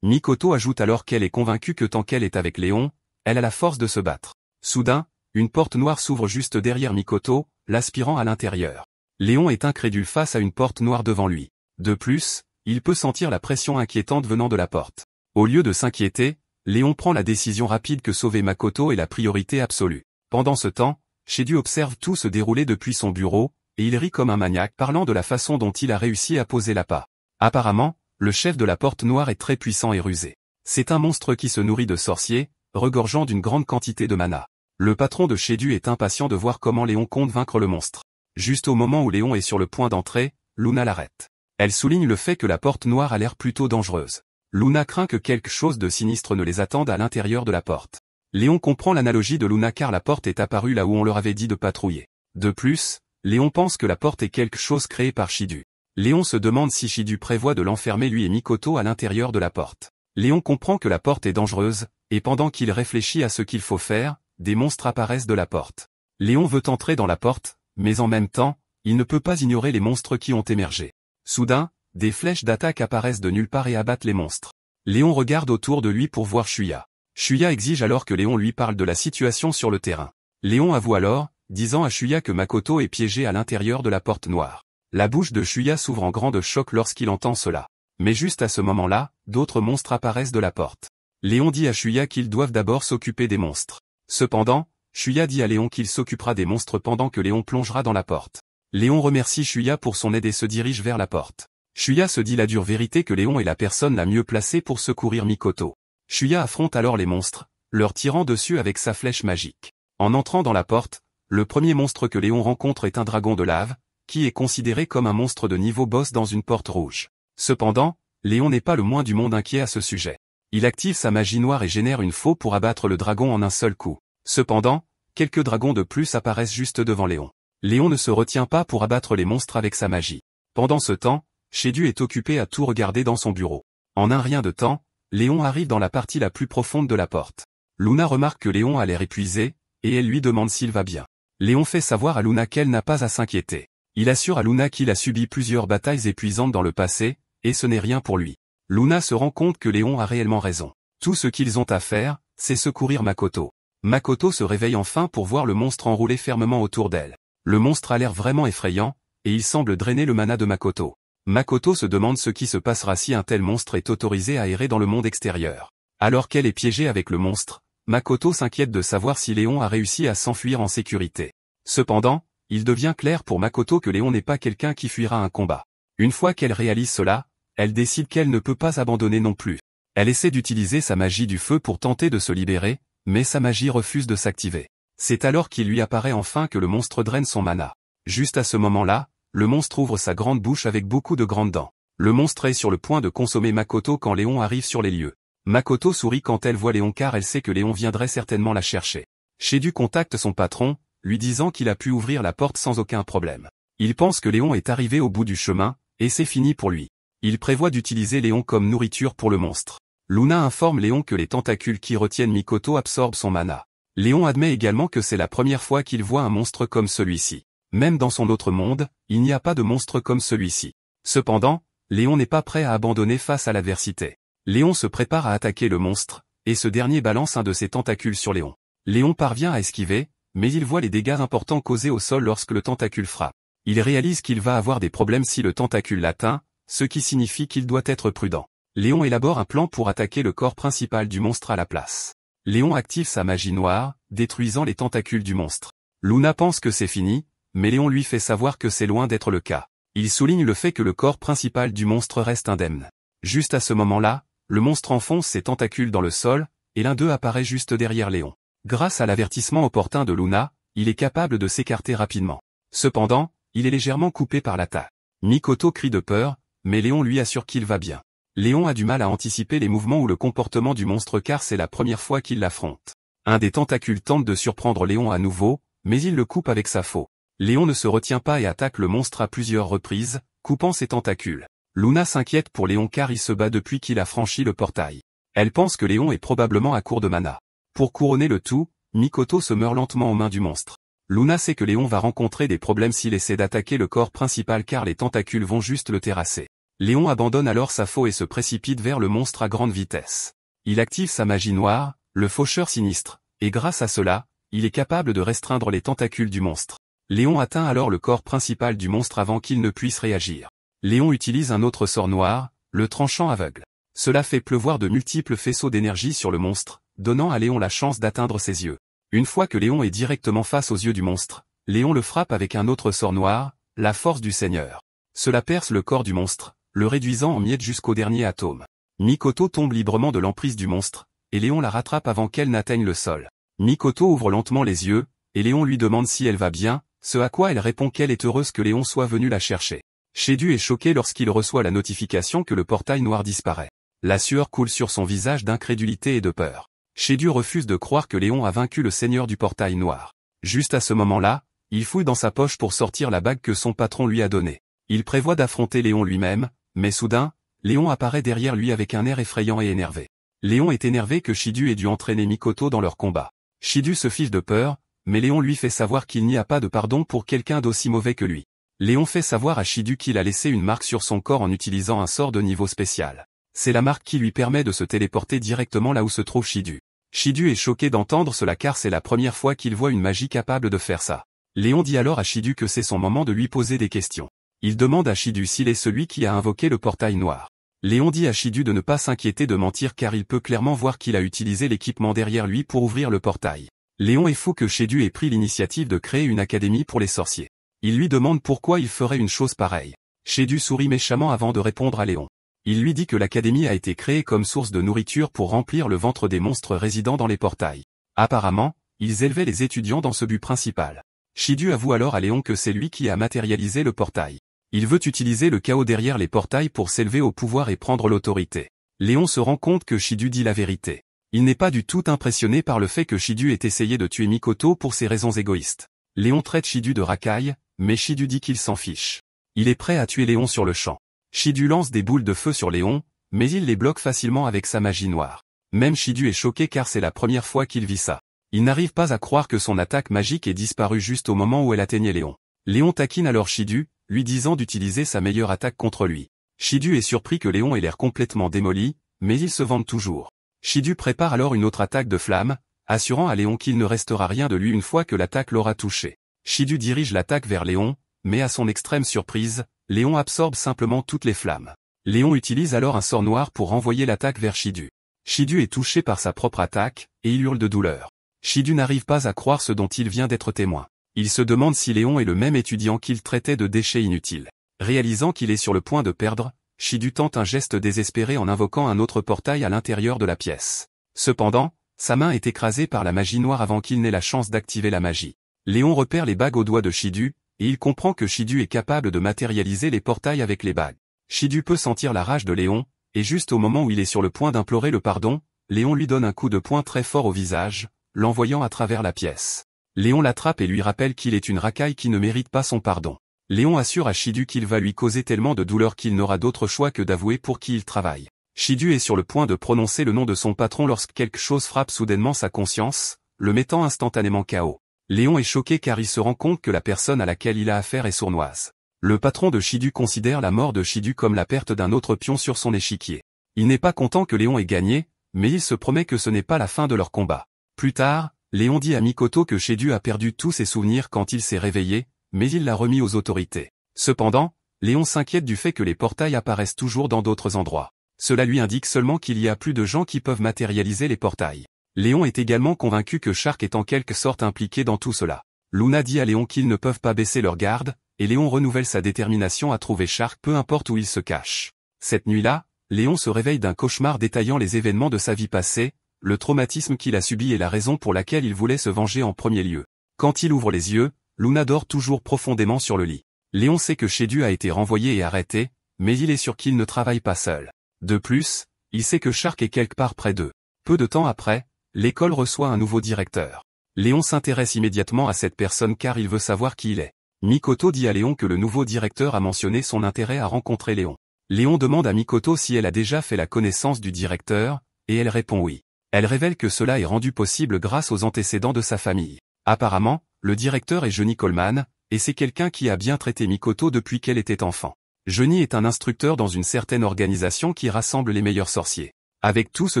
Mikoto ajoute alors qu'elle est convaincue que tant qu'elle est avec Léon, elle a la force de se battre. Soudain, une porte noire s'ouvre juste derrière Mikoto, l'aspirant à l'intérieur. Léon est incrédule face à une porte noire devant lui. De plus, il peut sentir la pression inquiétante venant de la porte. Au lieu de s'inquiéter, Léon prend la décision rapide que sauver Makoto est la priorité absolue. Pendant ce temps, Shidu observe tout se dérouler depuis son bureau, et il rit comme un maniaque parlant de la façon dont il a réussi à poser l'appât. Apparemment, le chef de la porte noire est très puissant et rusé. C'est un monstre qui se nourrit de sorciers, regorgeant d'une grande quantité de mana. Le patron de Shidu est impatient de voir comment Léon compte vaincre le monstre. Juste au moment où Léon est sur le point d'entrer, Luna l'arrête. Elle souligne le fait que la porte noire a l'air plutôt dangereuse. Luna craint que quelque chose de sinistre ne les attende à l'intérieur de la porte. Léon comprend l'analogie de Luna car la porte est apparue là où on leur avait dit de patrouiller. De plus, Léon pense que la porte est quelque chose créé par Shidu. Léon se demande si Shidu prévoit de l'enfermer lui et Mikoto à l'intérieur de la porte. Léon comprend que la porte est dangereuse, et pendant qu'il réfléchit à ce qu'il faut faire, des monstres apparaissent de la porte. Léon veut entrer dans la porte, mais en même temps, il ne peut pas ignorer les monstres qui ont émergé. Soudain, des flèches d'attaque apparaissent de nulle part et abattent les monstres. Léon regarde autour de lui pour voir Shuya. Shuya exige alors que Léon lui parle de la situation sur le terrain. Léon avoue alors, disant à Shuya que Makoto est piégé à l'intérieur de la porte noire. La bouche de Shuya s'ouvre en grand choc lorsqu'il entend cela. Mais juste à ce moment-là, d'autres monstres apparaissent de la porte. Léon dit à Shuya qu'ils doivent d'abord s'occuper des monstres. Cependant, Shuya dit à Léon qu'il s'occupera des monstres pendant que Léon plongera dans la porte. Léon remercie Shuya pour son aide et se dirige vers la porte. Shuya se dit la dure vérité que Léon est la personne la mieux placée pour secourir Mikoto. Shuya affronte alors les monstres, leur tirant dessus avec sa flèche magique. En entrant dans la porte, le premier monstre que Léon rencontre est un dragon de lave, qui est considéré comme un monstre de niveau boss dans une porte rouge. Cependant, Léon n'est pas le moins du monde inquiet à ce sujet. Il active sa magie noire et génère une faux pour abattre le dragon en un seul coup. Cependant, quelques dragons de plus apparaissent juste devant Léon. Léon ne se retient pas pour abattre les monstres avec sa magie. Pendant ce temps, Shidu est occupé à tout regarder dans son bureau. En un rien de temps, Léon arrive dans la partie la plus profonde de la porte. Luna remarque que Léon a l'air épuisé, et elle lui demande s'il va bien. Léon fait savoir à Luna qu'elle n'a pas à s'inquiéter. Il assure à Luna qu'il a subi plusieurs batailles épuisantes dans le passé, et ce n'est rien pour lui. Luna se rend compte que Léon a réellement raison. Tout ce qu'ils ont à faire, c'est secourir Makoto. Makoto se réveille enfin pour voir le monstre enroulé fermement autour d'elle. Le monstre a l'air vraiment effrayant, et il semble drainer le mana de Makoto. Makoto se demande ce qui se passera si un tel monstre est autorisé à errer dans le monde extérieur. Alors qu'elle est piégée avec le monstre, Makoto s'inquiète de savoir si Léon a réussi à s'enfuir en sécurité. Cependant, il devient clair pour Makoto que Léon n'est pas quelqu'un qui fuira un combat. Une fois qu'elle réalise cela, elle décide qu'elle ne peut pas abandonner non plus. Elle essaie d'utiliser sa magie du feu pour tenter de se libérer, mais sa magie refuse de s'activer. C'est alors qu'il lui apparaît enfin que le monstre draine son mana. Juste à ce moment-là, le monstre ouvre sa grande bouche avec beaucoup de grandes dents. Le monstre est sur le point de consommer Makoto quand Léon arrive sur les lieux. Makoto sourit quand elle voit Léon car elle sait que Léon viendrait certainement la chercher. Shidu contacte son patron, lui disant qu'il a pu ouvrir la porte sans aucun problème. Il pense que Léon est arrivé au bout du chemin, et c'est fini pour lui. Il prévoit d'utiliser Léon comme nourriture pour le monstre. Luna informe Léon que les tentacules qui retiennent Mikoto absorbent son mana. Léon admet également que c'est la première fois qu'il voit un monstre comme celui-ci. Même dans son autre monde, il n'y a pas de monstre comme celui-ci. Cependant, Léon n'est pas prêt à abandonner face à l'adversité. Léon se prépare à attaquer le monstre, et ce dernier balance un de ses tentacules sur Léon. Léon parvient à esquiver, mais il voit les dégâts importants causés au sol lorsque le tentacule frappe. Il réalise qu'il va avoir des problèmes si le tentacule l'atteint, ce qui signifie qu'il doit être prudent. Léon élabore un plan pour attaquer le corps principal du monstre à la place. Léon active sa magie noire, détruisant les tentacules du monstre. Luna pense que c'est fini, mais Léon lui fait savoir que c'est loin d'être le cas. Il souligne le fait que le corps principal du monstre reste indemne. Juste à ce moment-là, le monstre enfonce ses tentacules dans le sol, et l'un d'eux apparaît juste derrière Léon. Grâce à l'avertissement opportun de Luna, il est capable de s'écarter rapidement. Cependant, il est légèrement coupé par l'attaque. Mikoto crie de peur, mais Léon lui assure qu'il va bien. Léon a du mal à anticiper les mouvements ou le comportement du monstre car c'est la première fois qu'il l'affronte. Un des tentacules tente de surprendre Léon à nouveau, mais il le coupe avec sa faux. Léon ne se retient pas et attaque le monstre à plusieurs reprises, coupant ses tentacules. Luna s'inquiète pour Léon car il se bat depuis qu'il a franchi le portail. Elle pense que Léon est probablement à court de mana. Pour couronner le tout, Mikoto se meurt lentement aux mains du monstre. Luna sait que Léon va rencontrer des problèmes s'il essaie d'attaquer le corps principal car les tentacules vont juste le terrasser. Léon abandonne alors sa faux et se précipite vers le monstre à grande vitesse. Il active sa magie noire, le faucheur sinistre, et grâce à cela, il est capable de restreindre les tentacules du monstre. Léon atteint alors le corps principal du monstre avant qu'il ne puisse réagir. Léon utilise un autre sort noir, le tranchant aveugle. Cela fait pleuvoir de multiples faisceaux d'énergie sur le monstre, donnant à Léon la chance d'atteindre ses yeux. Une fois que Léon est directement face aux yeux du monstre, Léon le frappe avec un autre sort noir, la force du Seigneur. Cela perce le corps du monstre, le réduisant en miettes jusqu'au dernier atome. Mikoto tombe librement de l'emprise du monstre, et Léon la rattrape avant qu'elle n'atteigne le sol. Mikoto ouvre lentement les yeux, et Léon lui demande si elle va bien, ce à quoi elle répond qu'elle est heureuse que Léon soit venu la chercher. Shedu est choqué lorsqu'il reçoit la notification que le portail noir disparaît. La sueur coule sur son visage d'incrédulité et de peur. Shedu refuse de croire que Léon a vaincu le seigneur du portail noir. Juste à ce moment-là, il fouille dans sa poche pour sortir la bague que son patron lui a donnée. Il prévoit d'affronter Léon lui-même, mais soudain, Léon apparaît derrière lui avec un air effrayant et énervé. Léon est énervé que Shedu ait dû entraîner Mikoto dans leur combat. Shedu se fiche de peur, mais Léon lui fait savoir qu'il n'y a pas de pardon pour quelqu'un d'aussi mauvais que lui. Léon fait savoir à Shedu qu'il a laissé une marque sur son corps en utilisant un sort de niveau spécial. C'est la marque qui lui permet de se téléporter directement là où se trouve Shedu. Shedu est choqué d'entendre cela car c'est la première fois qu'il voit une magie capable de faire ça. Léon dit alors à Shedu que c'est son moment de lui poser des questions. Il demande à Shedu s'il est celui qui a invoqué le portail noir. Léon dit à Shedu de ne pas s'inquiéter de mentir car il peut clairement voir qu'il a utilisé l'équipement derrière lui pour ouvrir le portail. Léon est fou que Shedu ait pris l'initiative de créer une académie pour les sorciers. Il lui demande pourquoi il ferait une chose pareille. Shedu sourit méchamment avant de répondre à Léon. Il lui dit que l'académie a été créée comme source de nourriture pour remplir le ventre des monstres résidant dans les portails. Apparemment, ils élevaient les étudiants dans ce but principal. Shedu avoue alors à Léon que c'est lui qui a matérialisé le portail. Il veut utiliser le chaos derrière les portails pour s'élever au pouvoir et prendre l'autorité. Léon se rend compte que Shedu dit la vérité. Il n'est pas du tout impressionné par le fait que Shedu ait essayé de tuer Mikoto pour ses raisons égoïstes. Léon traite Shedu de racaille, mais Shedu dit qu'il s'en fiche. Il est prêt à tuer Léon sur le champ. Shedu lance des boules de feu sur Léon, mais il les bloque facilement avec sa magie noire. Même Shedu est choqué car c'est la première fois qu'il vit ça. Il n'arrive pas à croire que son attaque magique ait disparu juste au moment où elle atteignait Léon. Léon taquine alors Shedu, lui disant d'utiliser sa meilleure attaque contre lui. Shedu est surpris que Léon ait l'air complètement démoli, mais il se vante toujours. Shedu prépare alors une autre attaque de flamme, assurant à Léon qu'il ne restera rien de lui une fois que l'attaque l'aura touché. Shedu dirige l'attaque vers Léon, mais à son extrême surprise, Léon absorbe simplement toutes les flammes. Léon utilise alors un sort noir pour renvoyer l'attaque vers Shedu. Shedu est touché par sa propre attaque, et il hurle de douleur. Shedu n'arrive pas à croire ce dont il vient d'être témoin. Il se demande si Léon est le même étudiant qu'il traitait de déchet inutile. Réalisant qu'il est sur le point de perdre, Shedu tente un geste désespéré en invoquant un autre portail à l'intérieur de la pièce. Cependant, sa main est écrasée par la magie noire avant qu'il n'ait la chance d'activer la magie. Léon repère les bagues aux doigts de Shedu, et il comprend que Shedu est capable de matérialiser les portails avec les bagues. Shedu peut sentir la rage de Léon, et juste au moment où il est sur le point d'implorer le pardon, Léon lui donne un coup de poing très fort au visage, l'envoyant à travers la pièce. Léon l'attrape et lui rappelle qu'il est une racaille qui ne mérite pas son pardon. Léon assure à Shedu qu'il va lui causer tellement de douleur qu'il n'aura d'autre choix que d'avouer pour qui il travaille. Shedu est sur le point de prononcer le nom de son patron lorsque quelque chose frappe soudainement sa conscience, le mettant instantanément KO. Léon est choqué car il se rend compte que la personne à laquelle il a affaire est sournoise. Le patron de Shedu considère la mort de Shedu comme la perte d'un autre pion sur son échiquier. Il n'est pas content que Léon ait gagné, mais il se promet que ce n'est pas la fin de leur combat. Plus tard, Léon dit à Mikoto que Shedu a perdu tous ses souvenirs quand il s'est réveillé, mais il l'a remis aux autorités. Cependant, Léon s'inquiète du fait que les portails apparaissent toujours dans d'autres endroits. Cela lui indique seulement qu'il y a plus de gens qui peuvent matérialiser les portails. Léon est également convaincu que Shark est en quelque sorte impliqué dans tout cela. Luna dit à Léon qu'ils ne peuvent pas baisser leur garde, et Léon renouvelle sa détermination à trouver Shark peu importe où il se cache. Cette nuit-là, Léon se réveille d'un cauchemar détaillant les événements de sa vie passée, le traumatisme qu'il a subi et la raison pour laquelle il voulait se venger en premier lieu. Quand il ouvre les yeux, Luna dort toujours profondément sur le lit. Léon sait que Shedu a été renvoyé et arrêté, mais il est sûr qu'il ne travaille pas seul. De plus, il sait que Shark est quelque part près d'eux. Peu de temps après, l'école reçoit un nouveau directeur. Léon s'intéresse immédiatement à cette personne car il veut savoir qui il est. Mikoto dit à Léon que le nouveau directeur a mentionné son intérêt à rencontrer Léon. Léon demande à Mikoto si elle a déjà fait la connaissance du directeur, et elle répond oui. Elle révèle que cela est rendu possible grâce aux antécédents de sa famille. Apparemment, le directeur est Johnny Coleman, et c'est quelqu'un qui a bien traité Mikoto depuis qu'elle était enfant. Johnny est un instructeur dans une certaine organisation qui rassemble les meilleurs sorciers. Avec tout ce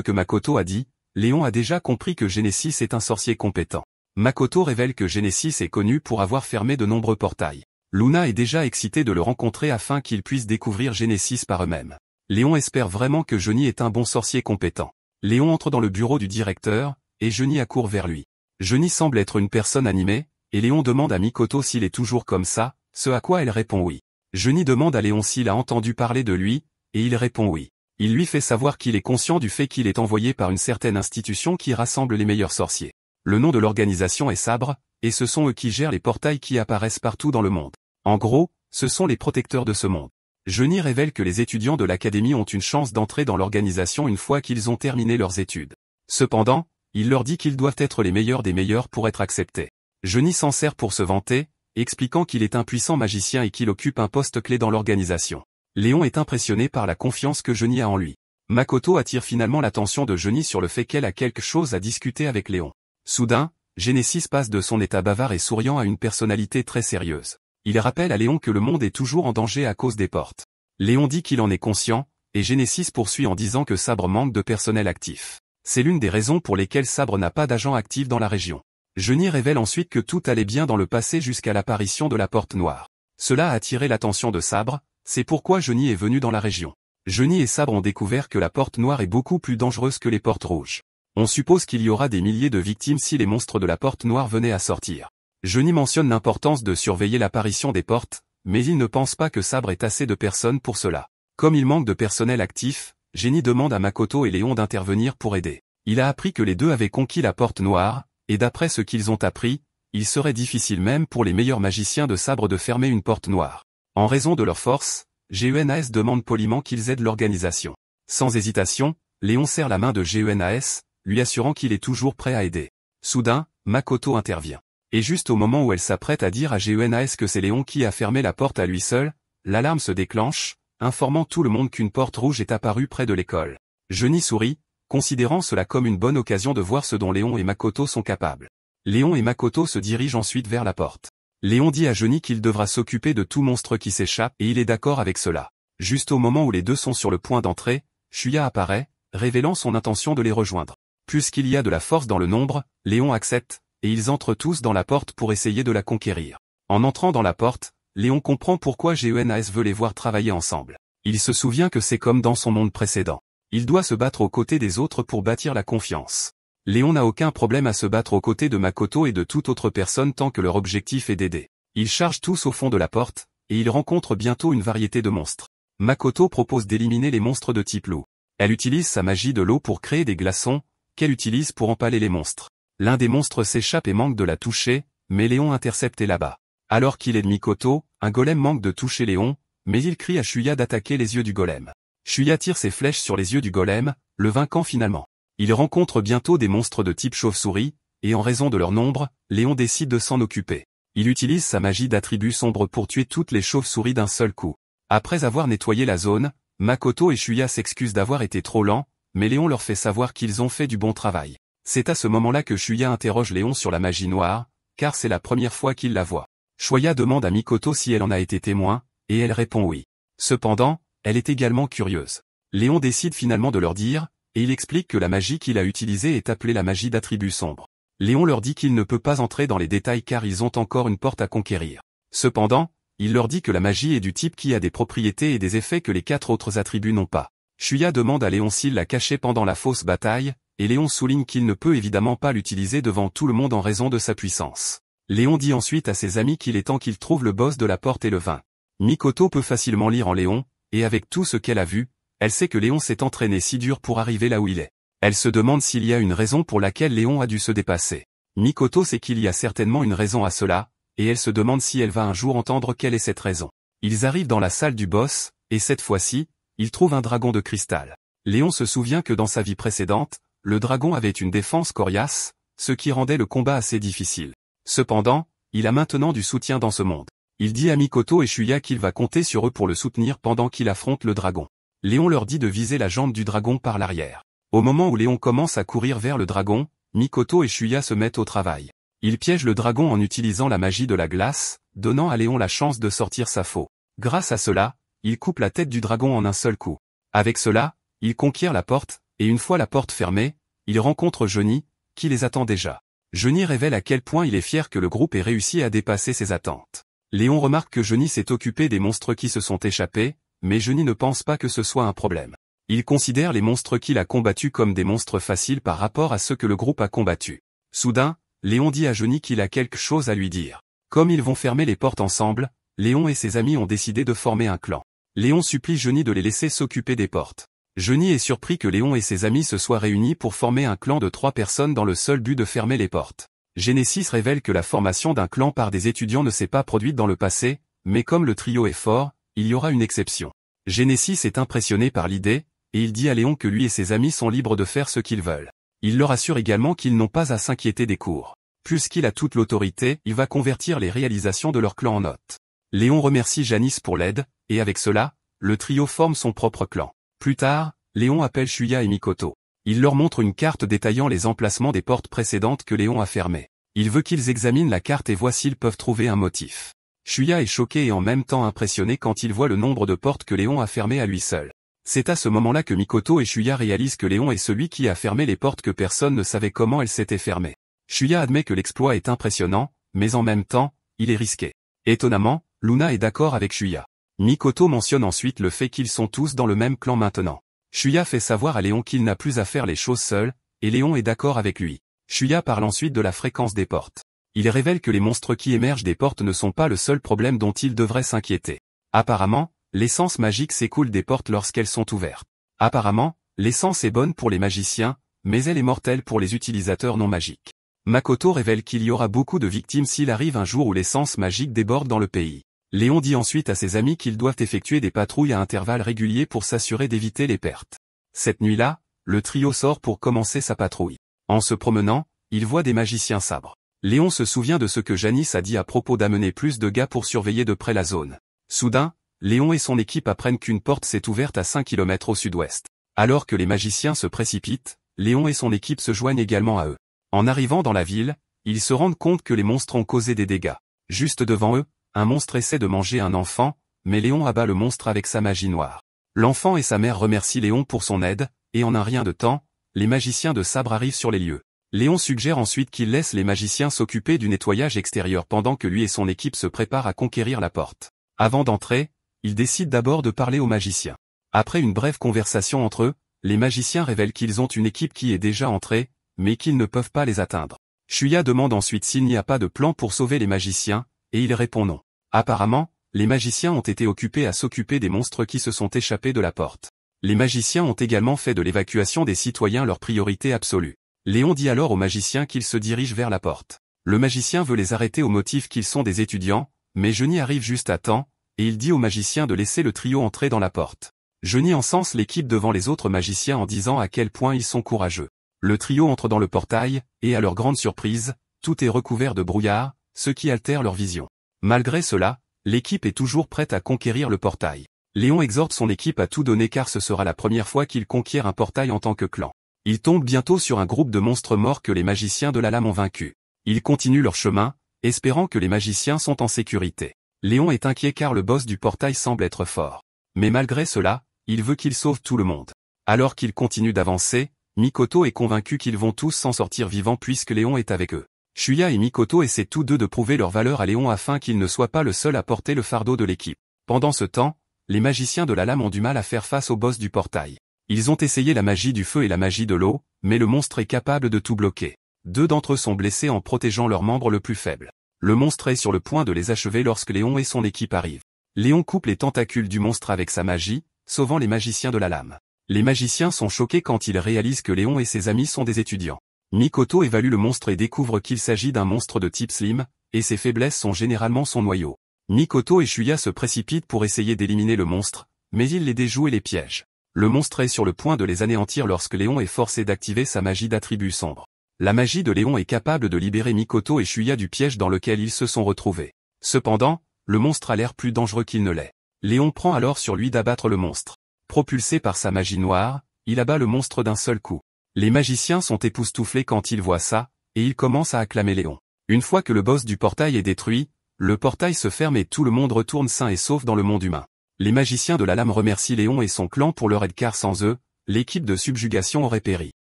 que Makoto a dit, Léon a déjà compris que Genesis est un sorcier compétent. Makoto révèle que Genesis est connu pour avoir fermé de nombreux portails. Luna est déjà excitée de le rencontrer afin qu'ils puissent découvrir Genesis par eux-mêmes. Léon espère vraiment que Johnny est un bon sorcier compétent. Léon entre dans le bureau du directeur, et Johnny accourt vers lui. Johnny semble être une personne animée, et Léon demande à Mikoto s'il est toujours comme ça, ce à quoi elle répond oui. Johnny demande à Léon s'il a entendu parler de lui, et il répond oui. Il lui fait savoir qu'il est conscient du fait qu'il est envoyé par une certaine institution qui rassemble les meilleurs sorciers. Le nom de l'organisation est Sabre, et ce sont eux qui gèrent les portails qui apparaissent partout dans le monde. En gros, ce sont les protecteurs de ce monde. Johnny révèle que les étudiants de l'académie ont une chance d'entrer dans l'organisation une fois qu'ils ont terminé leurs études. Cependant, il leur dit qu'ils doivent être les meilleurs des meilleurs pour être acceptés. Johnny s'en sert pour se vanter, expliquant qu'il est un puissant magicien et qu'il occupe un poste clé dans l'organisation. Léon est impressionné par la confiance que Johnny a en lui. Makoto attire finalement l'attention de Johnny sur le fait qu'elle a quelque chose à discuter avec Léon. Soudain, Genesis passe de son état bavard et souriant à une personnalité très sérieuse. Il rappelle à Léon que le monde est toujours en danger à cause des portes. Léon dit qu'il en est conscient, et Genesis poursuit en disant que Sabre manque de personnel actif. C'est l'une des raisons pour lesquelles Sabre n'a pas d'agent actif dans la région. Johnny révèle ensuite que tout allait bien dans le passé jusqu'à l'apparition de la porte noire. Cela a attiré l'attention de Sabre, c'est pourquoi Johnny est venu dans la région. Johnny et Sabre ont découvert que la porte noire est beaucoup plus dangereuse que les portes rouges. On suppose qu'il y aura des milliers de victimes si les monstres de la porte noire venaient à sortir. Johnny mentionne l'importance de surveiller l'apparition des portes, mais il ne pense pas que Sabre ait assez de personnes pour cela. Comme il manque de personnel actif, Johnny demande à Makoto et Léon d'intervenir pour aider. Il a appris que les deux avaient conquis la porte noire, et d'après ce qu'ils ont appris, il serait difficile même pour les meilleurs magiciens de Sabre de fermer une porte noire. En raison de leur force, GENAS demande poliment qu'ils aident l'organisation. Sans hésitation, Léon serre la main de GENAS, lui assurant qu'il est toujours prêt à aider. Soudain, Makoto intervient. Et juste au moment où elle s'apprête à dire à GENAS que c'est Léon qui a fermé la porte à lui seul, l'alarme se déclenche, informant tout le monde qu'une porte rouge est apparue près de l'école. Johnny sourit, considérant cela comme une bonne occasion de voir ce dont Léon et Makoto sont capables. Léon et Makoto se dirigent ensuite vers la porte. Léon dit à Johnny qu'il devra s'occuper de tout monstre qui s'échappe et il est d'accord avec cela. Juste au moment où les deux sont sur le point d'entrer, Shuya apparaît, révélant son intention de les rejoindre. Puisqu'il y a de la force dans le nombre, Léon accepte, et ils entrent tous dans la porte pour essayer de la conquérir. En entrant dans la porte, Léon comprend pourquoi GENAS veut les voir travailler ensemble. Il se souvient que c'est comme dans son monde précédent. Il doit se battre aux côtés des autres pour bâtir la confiance. Léon n'a aucun problème à se battre aux côtés de Makoto et de toute autre personne tant que leur objectif est d'aider. Ils chargent tous au fond de la porte, et ils rencontrent bientôt une variété de monstres. Makoto propose d'éliminer les monstres de type loup. Elle utilise sa magie de l'eau pour créer des glaçons, qu'elle utilise pour empaler les monstres. L'un des monstres s'échappe et manque de la toucher, mais Léon intercepte et l'abat. Alors qu'il est de Mikoto, un golem manque de toucher Léon, mais il crie à Shuya d'attaquer les yeux du golem. Shuya tire ses flèches sur les yeux du golem, le vainquant finalement. Il rencontre bientôt des monstres de type chauve-souris, et en raison de leur nombre, Léon décide de s'en occuper. Il utilise sa magie d'attribut sombre pour tuer toutes les chauves-souris d'un seul coup. Après avoir nettoyé la zone, Makoto et Shuya s'excusent d'avoir été trop lents, mais Léon leur fait savoir qu'ils ont fait du bon travail. C'est à ce moment-là que Shuya interroge Léon sur la magie noire, car c'est la première fois qu'il la voit. Shuya demande à Mikoto si elle en a été témoin, et elle répond oui. Cependant, elle est également curieuse. Léon décide finalement de leur dire, et il explique que la magie qu'il a utilisée est appelée la magie d'attribut sombre. Léon leur dit qu'il ne peut pas entrer dans les détails car ils ont encore une porte à conquérir. Cependant, il leur dit que la magie est du type qui a des propriétés et des effets que les 4 autres attributs n'ont pas. Shuya demande à Léon s'il l'a caché pendant la fausse bataille, et Léon souligne qu'il ne peut évidemment pas l'utiliser devant tout le monde en raison de sa puissance. Léon dit ensuite à ses amis qu'il est temps qu'il trouve le boss de la porte et le vainc. Mikoto peut facilement lire en Léon, et avec tout ce qu'elle a vu, elle sait que Léon s'est entraîné si dur pour arriver là où il est. Elle se demande s'il y a une raison pour laquelle Léon a dû se dépasser. Mikoto sait qu'il y a certainement une raison à cela, et elle se demande si elle va un jour entendre quelle est cette raison. Ils arrivent dans la salle du boss, et cette fois-ci, ils trouvent un dragon de cristal. Léon se souvient que dans sa vie précédente, le dragon avait une défense coriace, ce qui rendait le combat assez difficile. Cependant, il a maintenant du soutien dans ce monde. Il dit à Mikoto et Shuya qu'il va compter sur eux pour le soutenir pendant qu'il affronte le dragon. Léon leur dit de viser la jambe du dragon par l'arrière. Au moment où Léon commence à courir vers le dragon, Mikoto et Shuya se mettent au travail. Ils piègent le dragon en utilisant la magie de la glace, donnant à Léon la chance de sortir sa faux. Grâce à cela, ils coupent la tête du dragon en un seul coup. Avec cela, ils conquièrent la porte, et une fois la porte fermée, ils rencontrent Johnny, qui les attend déjà. Johnny révèle à quel point il est fier que le groupe ait réussi à dépasser ses attentes. Léon remarque que Johnny s'est occupé des monstres qui se sont échappés, mais Johnny ne pense pas que ce soit un problème. Il considère les monstres qu'il a combattus comme des monstres faciles par rapport à ceux que le groupe a combattus. Soudain, Léon dit à Johnny qu'il a quelque chose à lui dire. Comme ils vont fermer les portes ensemble, Léon et ses amis ont décidé de former un clan. Léon supplie Johnny de les laisser s'occuper des portes. Johnny est surpris que Léon et ses amis se soient réunis pour former un clan de 3 personnes dans le seul but de fermer les portes. Genesis révèle que la formation d'un clan par des étudiants ne s'est pas produite dans le passé, mais comme le trio est fort, il y aura une exception. Genesis est impressionné par l'idée, et il dit à Léon que lui et ses amis sont libres de faire ce qu'ils veulent. Il leur assure également qu'ils n'ont pas à s'inquiéter des cours. Puisqu'il a toute l'autorité, il va convertir les réalisations de leur clan en notes. Léon remercie Janice pour l'aide, et avec cela, le trio forme son propre clan. Plus tard, Léon appelle Shuya et Mikoto. Il leur montre une carte détaillant les emplacements des portes précédentes que Léon a fermées. Il veut qu'ils examinent la carte et voient s'ils peuvent trouver un motif. Shuya est choqué et en même temps impressionné quand il voit le nombre de portes que Léon a fermées à lui seul. C'est à ce moment-là que Mikoto et Shuya réalisent que Léon est celui qui a fermé les portes que personne ne savait comment elles s'étaient fermées. Shuya admet que l'exploit est impressionnant, mais en même temps, il est risqué. Étonnamment, Luna est d'accord avec Shuya. Mikoto mentionne ensuite le fait qu'ils sont tous dans le même clan maintenant. Shuya fait savoir à Léon qu'il n'a plus à faire les choses seul, et Léon est d'accord avec lui. Shuya parle ensuite de la fréquence des portes. Il révèle que les monstres qui émergent des portes ne sont pas le seul problème dont il devrait s'inquiéter. Apparemment, l'essence magique s'écoule des portes lorsqu'elles sont ouvertes. Apparemment, l'essence est bonne pour les magiciens, mais elle est mortelle pour les utilisateurs non magiques. Makoto révèle qu'il y aura beaucoup de victimes s'il arrive un jour où l'essence magique déborde dans le pays. Léon dit ensuite à ses amis qu'ils doivent effectuer des patrouilles à intervalles réguliers pour s'assurer d'éviter les pertes. Cette nuit-là, le trio sort pour commencer sa patrouille. En se promenant, il voit des magiciens sabres. Léon se souvient de ce que Janice a dit à propos d'amener plus de gars pour surveiller de près la zone. Soudain, Léon et son équipe apprennent qu'une porte s'est ouverte à 5 km au sud-ouest. Alors que les magiciens se précipitent, Léon et son équipe se joignent également à eux. En arrivant dans la ville, ils se rendent compte que les monstres ont causé des dégâts. Juste devant eux, un monstre essaie de manger un enfant, mais Léon abat le monstre avec sa magie noire. L'enfant et sa mère remercient Léon pour son aide, et en un rien de temps, les magiciens de sabre arrivent sur les lieux. Léon suggère ensuite qu'il laisse les magiciens s'occuper du nettoyage extérieur pendant que lui et son équipe se préparent à conquérir la porte. Avant d'entrer, il décide d'abord de parler aux magiciens. Après une brève conversation entre eux, les magiciens révèlent qu'ils ont une équipe qui est déjà entrée, mais qu'ils ne peuvent pas les atteindre. Shuya demande ensuite s'il n'y a pas de plan pour sauver les magiciens, et il répond non. Apparemment, les magiciens ont été occupés à s'occuper des monstres qui se sont échappés de la porte. Les magiciens ont également fait de l'évacuation des citoyens leur priorité absolue. Léon dit alors aux magiciens qu'ils se dirigent vers la porte. Le magicien veut les arrêter au motif qu'ils sont des étudiants, mais Johnny arrive juste à temps, et il dit aux magiciens de laisser le trio entrer dans la porte. Johnny encense l'équipe devant les autres magiciens en disant à quel point ils sont courageux. Le trio entre dans le portail, et à leur grande surprise, tout est recouvert de brouillard, ce qui altère leur vision. Malgré cela, l'équipe est toujours prête à conquérir le portail. Léon exhorte son équipe à tout donner car ce sera la première fois qu'il conquiert un portail en tant que clan. Il tombe bientôt sur un groupe de monstres morts que les magiciens de la lame ont vaincus. Ils continuent leur chemin, espérant que les magiciens sont en sécurité. Léon est inquiet car le boss du portail semble être fort. Mais malgré cela, il veut qu'il sauve tout le monde. Alors qu'ils continuent d'avancer, Mikoto est convaincu qu'ils vont tous s'en sortir vivants puisque Léon est avec eux. Shuya et Mikoto essaient tous deux de prouver leur valeur à Léon afin qu'il ne soit pas le seul à porter le fardeau de l'équipe. Pendant ce temps, les magiciens de la lame ont du mal à faire face au boss du portail. Ils ont essayé la magie du feu et la magie de l'eau, mais le monstre est capable de tout bloquer. 2 d'entre eux sont blessés en protégeant leur membre le plus faible. Le monstre est sur le point de les achever lorsque Léon et son équipe arrivent. Léon coupe les tentacules du monstre avec sa magie, sauvant les magiciens de la lame. Les magiciens sont choqués quand ils réalisent que Léon et ses amis sont des étudiants. Mikoto évalue le monstre et découvre qu'il s'agit d'un monstre de type slim, et ses faiblesses sont généralement son noyau. Mikoto et Shuya se précipitent pour essayer d'éliminer le monstre, mais il les déjoue et les piège. Le monstre est sur le point de les anéantir lorsque Léon est forcé d'activer sa magie d'attribut sombre. La magie de Léon est capable de libérer Mikoto et Shuya du piège dans lequel ils se sont retrouvés. Cependant, le monstre a l'air plus dangereux qu'il ne l'est. Léon prend alors sur lui d'abattre le monstre. Propulsé par sa magie noire, il abat le monstre d'un seul coup. Les magiciens sont époustouflés quand ils voient ça, et ils commencent à acclamer Léon. Une fois que le boss du portail est détruit, le portail se ferme et tout le monde retourne sain et sauf dans le monde humain. Les magiciens de la lame remercient Léon et son clan pour leur aide car sans eux, l'équipe de subjugation aurait péri.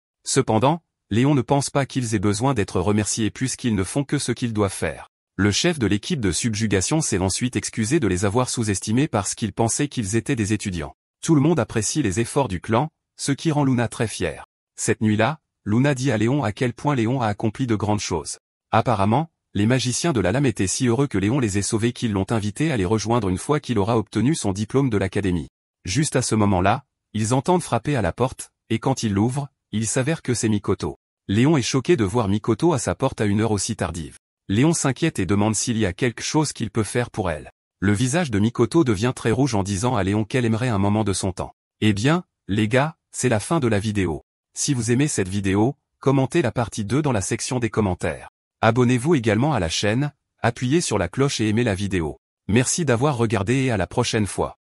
Cependant, Léon ne pense pas qu'ils aient besoin d'être remerciés puisqu'ils ne font que ce qu'ils doivent faire. Le chef de l'équipe de subjugation s'est ensuite excusé de les avoir sous-estimés parce qu'il pensait qu'ils étaient des étudiants. Tout le monde apprécie les efforts du clan, ce qui rend Luna très fière. Cette nuit-là, Luna dit à Léon à quel point Léon a accompli de grandes choses. Apparemment, les magiciens de la lame étaient si heureux que Léon les ait sauvés qu'ils l'ont invité à les rejoindre une fois qu'il aura obtenu son diplôme de l'académie. Juste à ce moment-là, ils entendent frapper à la porte, et quand ils l'ouvrent, il s'avère que c'est Mikoto. Léon est choqué de voir Mikoto à sa porte à une heure aussi tardive. Léon s'inquiète et demande s'il y a quelque chose qu'il peut faire pour elle. Le visage de Mikoto devient très rouge en disant à Léon qu'elle aimerait un moment de son temps. Eh bien, les gars, c'est la fin de la vidéo. Si vous aimez cette vidéo, commentez la partie 2 dans la section des commentaires. Abonnez-vous également à la chaîne, appuyez sur la cloche et aimez la vidéo. Merci d'avoir regardé et à la prochaine fois.